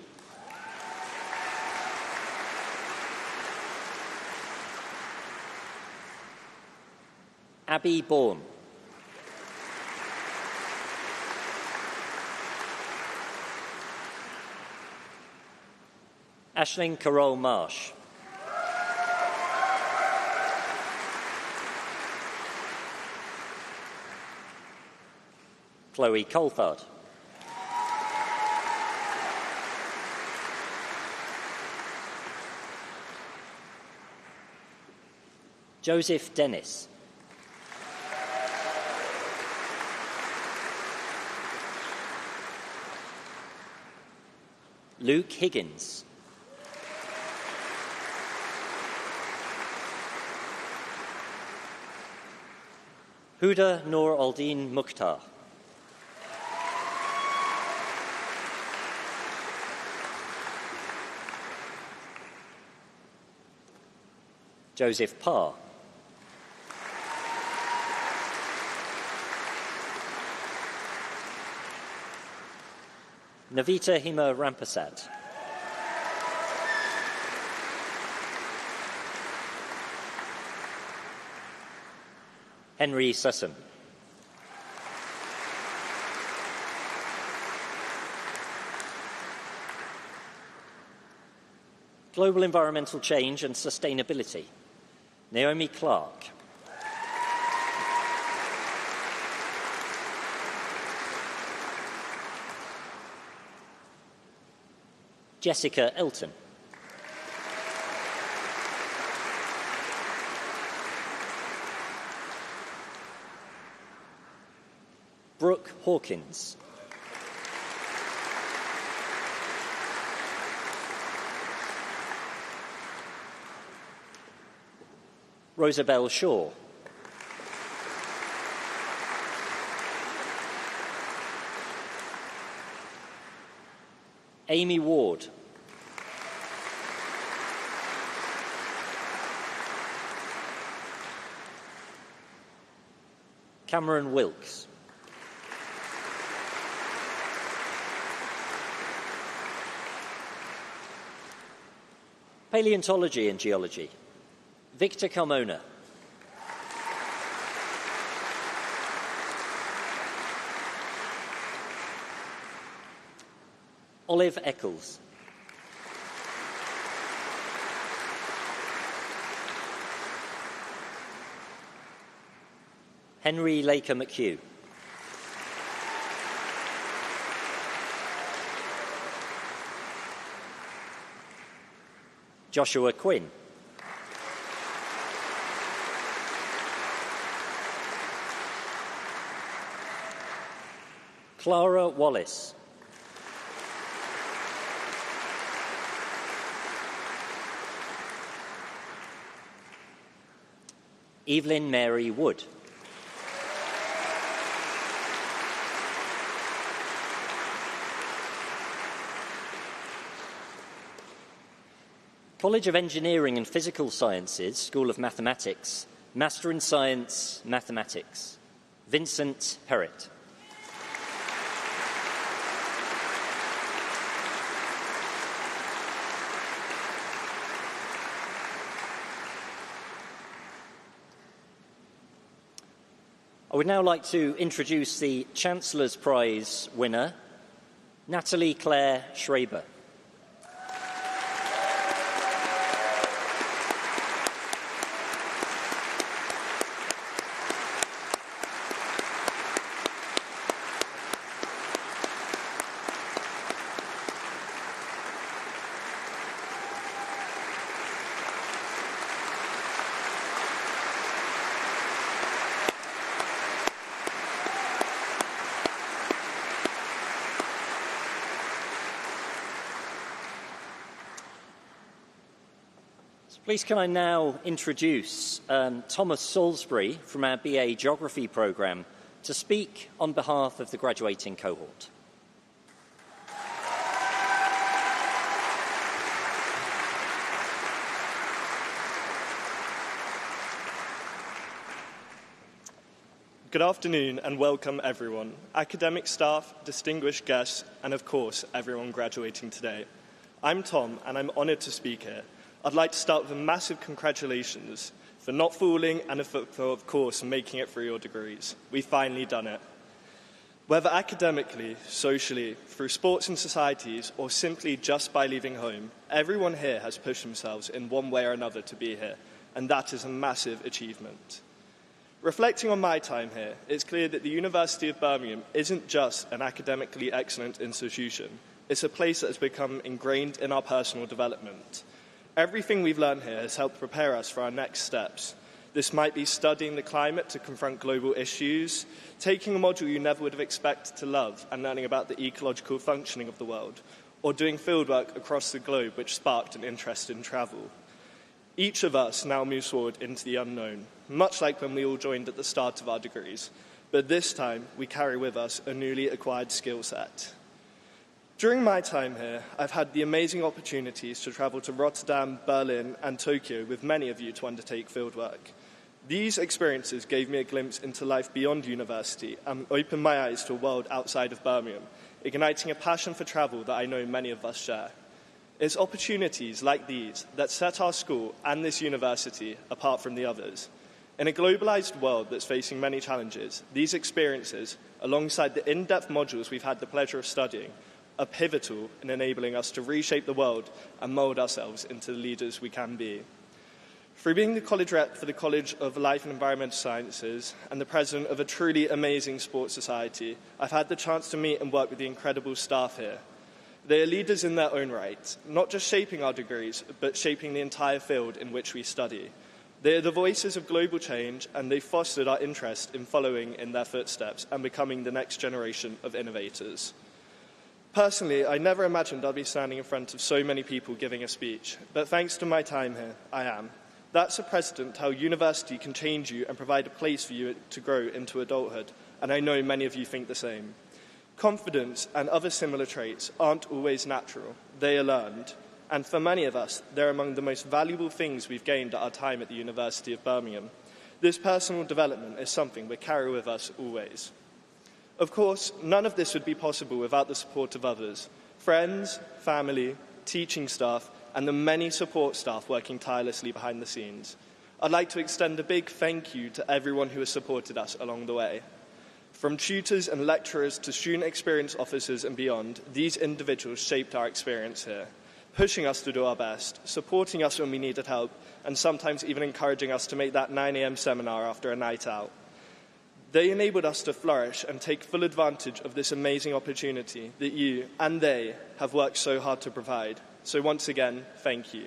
Abby Bourne. Aisling Carole Marsh. Chloe Coulthard. Joseph Dennis. Luke Higgins. Huda Noor Aldeen Mukhtar. Joseph Parr. Navita Hima Rampasad. Henry Sussam. Global Environmental Change and Sustainability, Naomi Clark. Jessica Elton. Brooke Hawkins. Rosabelle Shaw. Amy Ward. Cameron Wilkes. Paleontology and Geology, Victor Carmona. Olive Eccles. Henry Laker McHugh. Joshua Quinn. Clara Wallace. Evelyn Mary Wood. College of Engineering and Physical Sciences, School of Mathematics, Master in Science, Mathematics, Vincent Herritt. I would now like to introduce the Chancellor's Prize winner, Natalie Claire Schreiber. Please can I now introduce Thomas Salisbury from our BA Geography programme to speak on behalf of the graduating cohort. Good afternoon and welcome everyone, academic staff, distinguished guests and of course everyone graduating today. I'm Tom and I'm honoured to speak here. I'd like to start with a massive congratulations for not falling and for of course, making it through your degrees. We've finally done it. Whether academically, socially, through sports and societies, or simply just by leaving home, everyone here has pushed themselves in one way or another to be here, and that is a massive achievement. Reflecting on my time here, it's clear that the University of Birmingham isn't just an academically excellent institution. It's a place that has become ingrained in our personal development. Everything we've learned here has helped prepare us for our next steps. This might be studying the climate to confront global issues, taking a module you never would have expected to love and learning about the ecological functioning of the world, or doing fieldwork across the globe which sparked an interest in travel. Each of us now moves forward into the unknown, much like when we all joined at the start of our degrees, but this time we carry with us a newly acquired skill set. During my time here, I've had the amazing opportunities to travel to Rotterdam, Berlin and Tokyo with many of you to undertake fieldwork. These experiences gave me a glimpse into life beyond university and opened my eyes to a world outside of Birmingham, igniting a passion for travel that I know many of us share. It's opportunities like these that set our school and this university apart from the others. In a globalised world that's facing many challenges, these experiences, alongside the in-depth modules we've had the pleasure of studying, are pivotal in enabling us to reshape the world and mould ourselves into the leaders we can be. Through being the college rep for the College of Life and Environmental Sciences and the president of a truly amazing sports society, I've had the chance to meet and work with the incredible staff here. They are leaders in their own right, not just shaping our degrees, but shaping the entire field in which we study. They are the voices of global change, and they've fostered our interest in following in their footsteps and becoming the next generation of innovators. Personally, I never imagined I'd be standing in front of so many people giving a speech, but thanks to my time here, I am. That's a precedent how university can change you and provide a place for you to grow into adulthood, and I know many of you think the same. Confidence and other similar traits aren't always natural, they are learned, and for many of us, they're among the most valuable things we've gained at our time at the University of Birmingham. This personal development is something we carry with us always. Of course, none of this would be possible without the support of others, friends, family, teaching staff, and the many support staff working tirelessly behind the scenes. I'd like to extend a big thank you to everyone who has supported us along the way. From tutors and lecturers to student experience officers and beyond, these individuals shaped our experience here, pushing us to do our best, supporting us when we needed help, and sometimes even encouraging us to make that 9 a.m. seminar after a night out. They enabled us to flourish and take full advantage of this amazing opportunity that you and they have worked so hard to provide. So once again, thank you.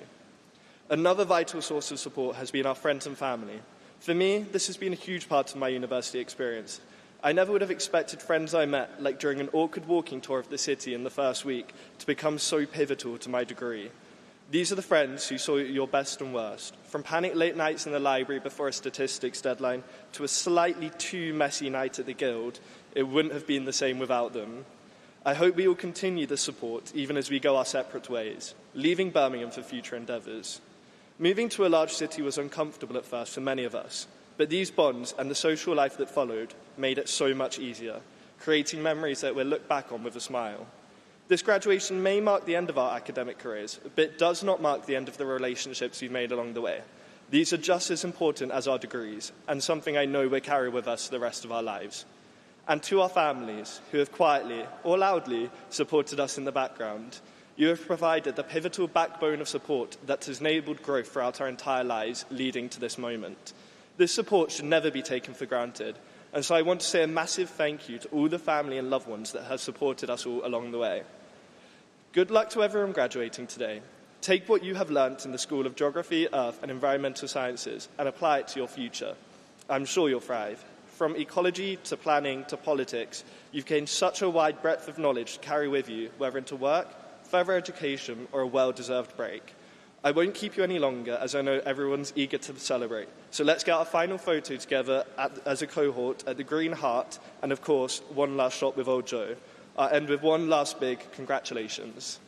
Another vital source of support has been our friends and family. For me, this has been a huge part of my university experience. I never would have expected friends I met, like during an awkward walking tour of the city in the first week, to become so pivotal to my degree. These are the friends who saw your best and worst, from panic late nights in the library before a statistics deadline to a slightly too messy night at the Guild. It wouldn't have been the same without them. I hope we will continue the support even as we go our separate ways, leaving Birmingham for future endeavours. Moving to a large city was uncomfortable at first for many of us, but these bonds and the social life that followed made it so much easier, creating memories that we'll look back on with a smile. This graduation may mark the end of our academic careers, but it does not mark the end of the relationships we've made along the way. These are just as important as our degrees, and something I know we'll carry with us the rest of our lives. And to our families, who have quietly or loudly supported us in the background, you have provided the pivotal backbone of support that has enabled growth throughout our entire lives, leading to this moment. This support should never be taken for granted, and so I want to say a massive thank you to all the family and loved ones that have supported us all along the way. Good luck to everyone graduating today. Take what you have learnt in the School of Geography, Earth and Environmental Sciences and apply it to your future. I'm sure you'll thrive. From ecology to planning to politics, you've gained such a wide breadth of knowledge to carry with you, whether into work, further education or a well-deserved break. I won't keep you any longer as I know everyone's eager to celebrate. So let's get our final photo together as a cohort at the Green Heart and, of course, one last shot with old Joe. I'll end with one last big congratulations.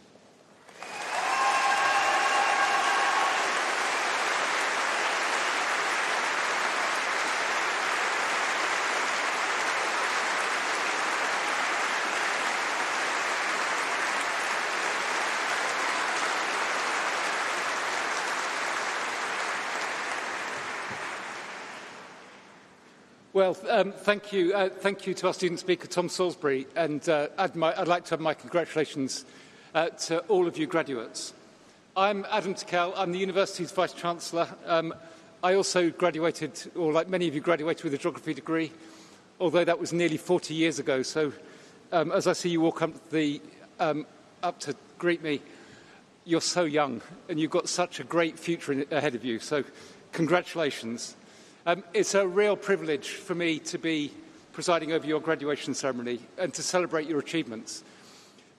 Well, thank you to our student speaker, Tom Salisbury, and I'd like to have my congratulations to all of you graduates. I'm Adam Tickell. I'm the university's Vice-Chancellor. I also graduated, or like many of you, graduated with a geography degree, although that was nearly 40 years ago. So as I see you walk up to greet me, you're so young, and you've got such a great future ahead of you. So congratulations. It's a real privilege for me to be presiding over your graduation ceremony and to celebrate your achievements.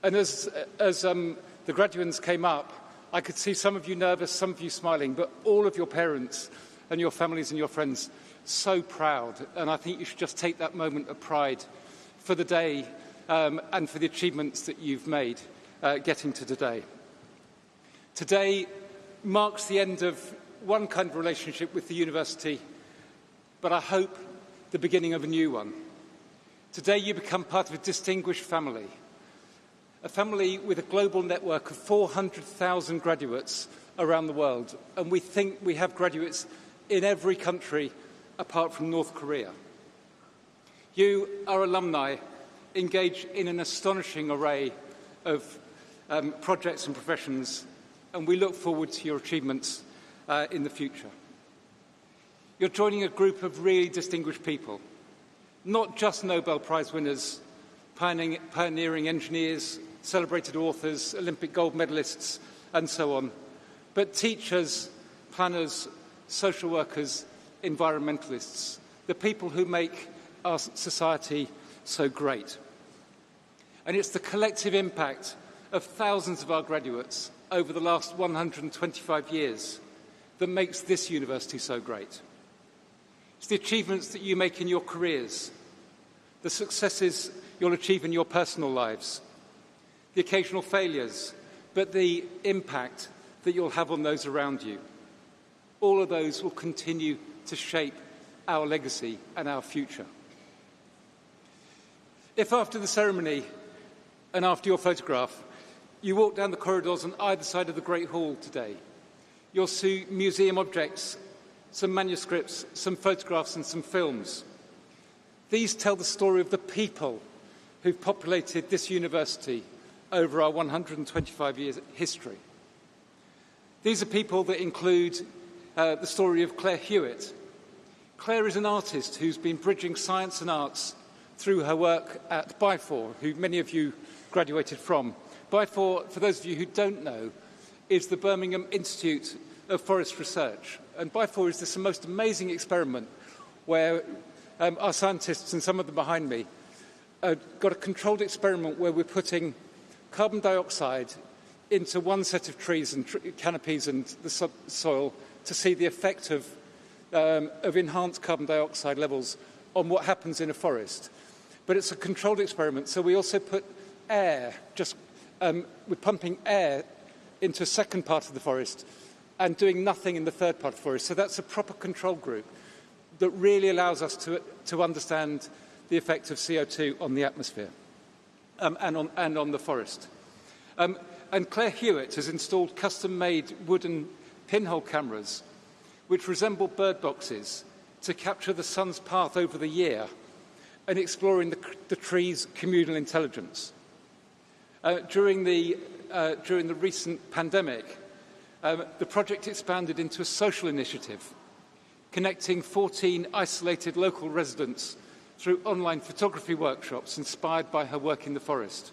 And as the graduands came up, I could see some of you nervous, some of you smiling, but all of your parents and your families and your friends so proud. And I think you should just take that moment of pride for the day and for the achievements that you've made getting to today. Today marks the end of one kind of relationship with the university, but I hope the beginning of a new one. Today you become part of a distinguished family, a family with a global network of 400,000 graduates around the world, and we think we have graduates in every country apart from North Korea. You, our alumni, engage in an astonishing array of projects and professions, and we look forward to your achievements in the future. You're joining a group of really distinguished people, not just Nobel Prize winners, pioneering engineers, celebrated authors, Olympic gold medalists, and so on, but teachers, planners, social workers, environmentalists, the people who make our society so great. And it's the collective impact of thousands of our graduates over the last 125 years that makes this university so great. It's the achievements that you make in your careers, the successes you'll achieve in your personal lives, the occasional failures, but the impact that you'll have on those around you. All of those will continue to shape our legacy and our future. If after the ceremony and after your photograph, you walk down the corridors on either side of the Great Hall today, you'll see museum objects, some manuscripts, some photographs and some films. These tell the story of the people who've populated this university over our 125 years history. These are people that include the story of Claire Hewitt, Claire is an artist who's been bridging science and arts through her work at BIFOR, who many of you graduated from. BIFOR, for those of you who don't know, is the Birmingham Institute of Forest Research. And BIFOR is this most amazing experiment where our scientists, and some of them behind me, got a controlled experiment where we're putting carbon dioxide into one set of trees and canopies and the soil to see the effect of enhanced carbon dioxide levels on what happens in a forest. But it's a controlled experiment, so we also put air, we're pumping air into a second part of the forest and doing nothing in the third part of the forest. So that's a proper control group that really allows us to understand the effect of CO2 on the atmosphere and on the forest. And Claire Hewitt has installed custom-made wooden pinhole cameras which resemble bird boxes to capture the sun's path over the year and exploring the tree's communal intelligence. During the recent pandemic, the project expanded into a social initiative, connecting 14 isolated local residents through online photography workshops inspired by her work in the forest.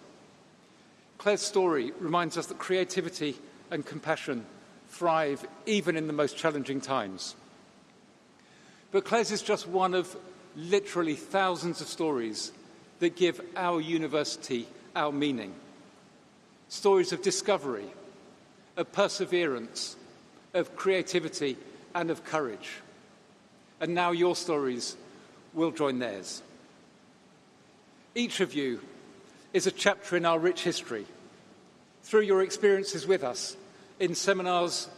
Claire's story reminds us that creativity and compassion thrive even in the most challenging times. But Claire's is just one of literally thousands of stories that give our university our meaning. Stories of discovery, of perseverance, of creativity, and of courage. And now your stories will join theirs. Each of you is a chapter in our rich history. Through your experiences with us in seminars,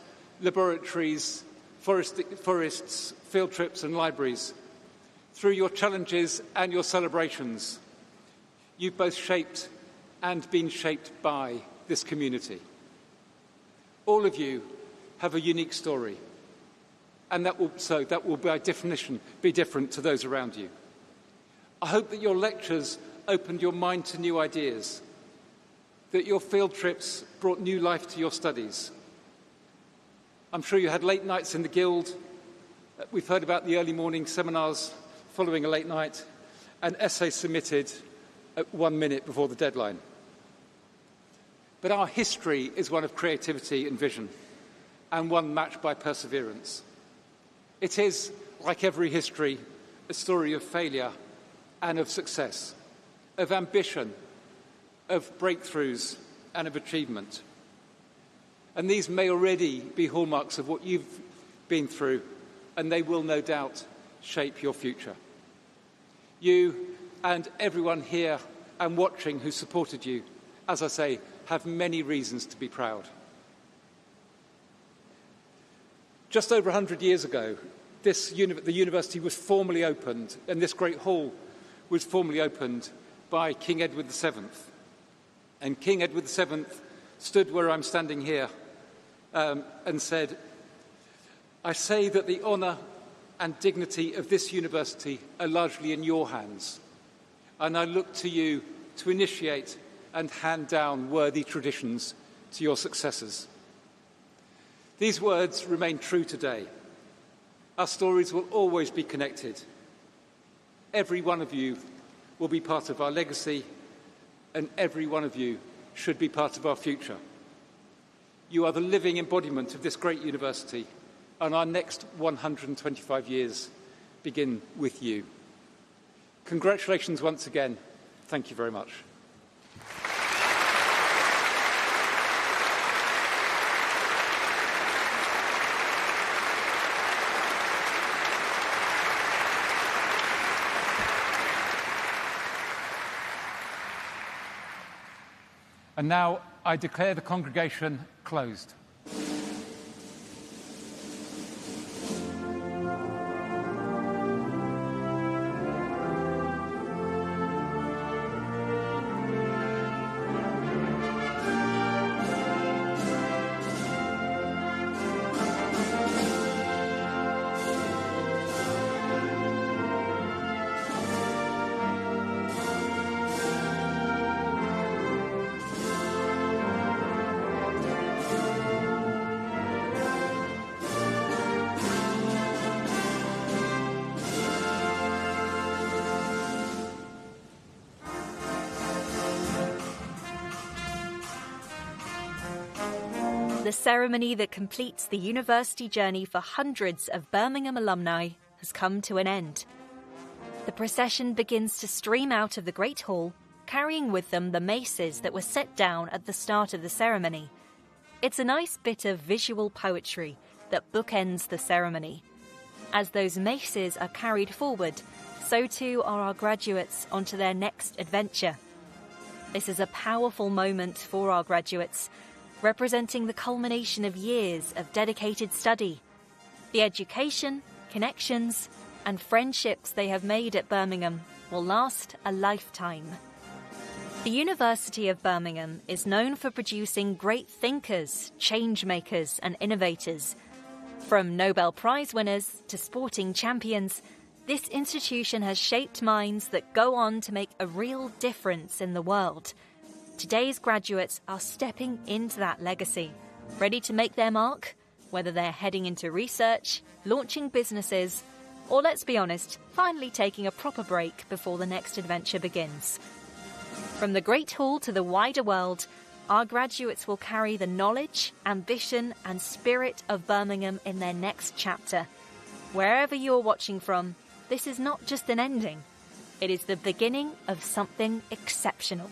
laboratories, forests, field trips and libraries, through your challenges and your celebrations, you've both shaped and been shaped by this community. All of you have a unique story, and that will by definition be different to those around you. I hope that your lectures opened your mind to new ideas, that your field trips brought new life to your studies. I'm sure you had late nights in the Guild. We've heard about the early morning seminars following a late night, and essays submitted at 1 minute before the deadline. But our history is one of creativity and vision, and one matched by perseverance. It is, like every history, a story of failure and of success, of ambition, of breakthroughs and of achievement. And these may already be hallmarks of what you've been through, and they will no doubt shape your future. You and everyone here and watching who supported you, as I say, have many reasons to be proud. Just over 100 years ago, the university was formally opened, and this great hall was formally opened by King Edward VII. And King Edward VII stood where I'm standing here and said, "I say that the honour and dignity of this university are largely in your hands, and I look to you to initiate and hand down worthy traditions to your successors." These words remain true today. Our stories will always be connected. Every one of you will be part of our legacy, and every one of you should be part of our future. You are the living embodiment of this great university, and our next 125 years begin with you. Congratulations once again. Thank you very much. And now I declare the congregation closed. the ceremony that completes the university journey for hundreds of Birmingham alumni has come to an end. The procession begins to stream out of the Great Hall, carrying with them the maces that were set down at the start of the ceremony. It's a nice bit of visual poetry that bookends the ceremony. As those maces are carried forward, so too are our graduates onto their next adventure. This is a powerful moment for our graduates, representing the culmination of years of dedicated study. The education, connections, and friendships they have made at Birmingham will last a lifetime. The University of Birmingham is known for producing great thinkers, change makers, and innovators. From Nobel Prize winners to sporting champions, this institution has shaped minds that go on to make a real difference in the world. Today's graduates are stepping into that legacy, ready to make their mark, whether they're heading into research, launching businesses, or, let's be honest, finally taking a proper break before the next adventure begins. From the Great Hall to the wider world, our graduates will carry the knowledge, ambition, and spirit of Birmingham in their next chapter. Wherever you're watching from, this is not just an ending. It is the beginning of something exceptional.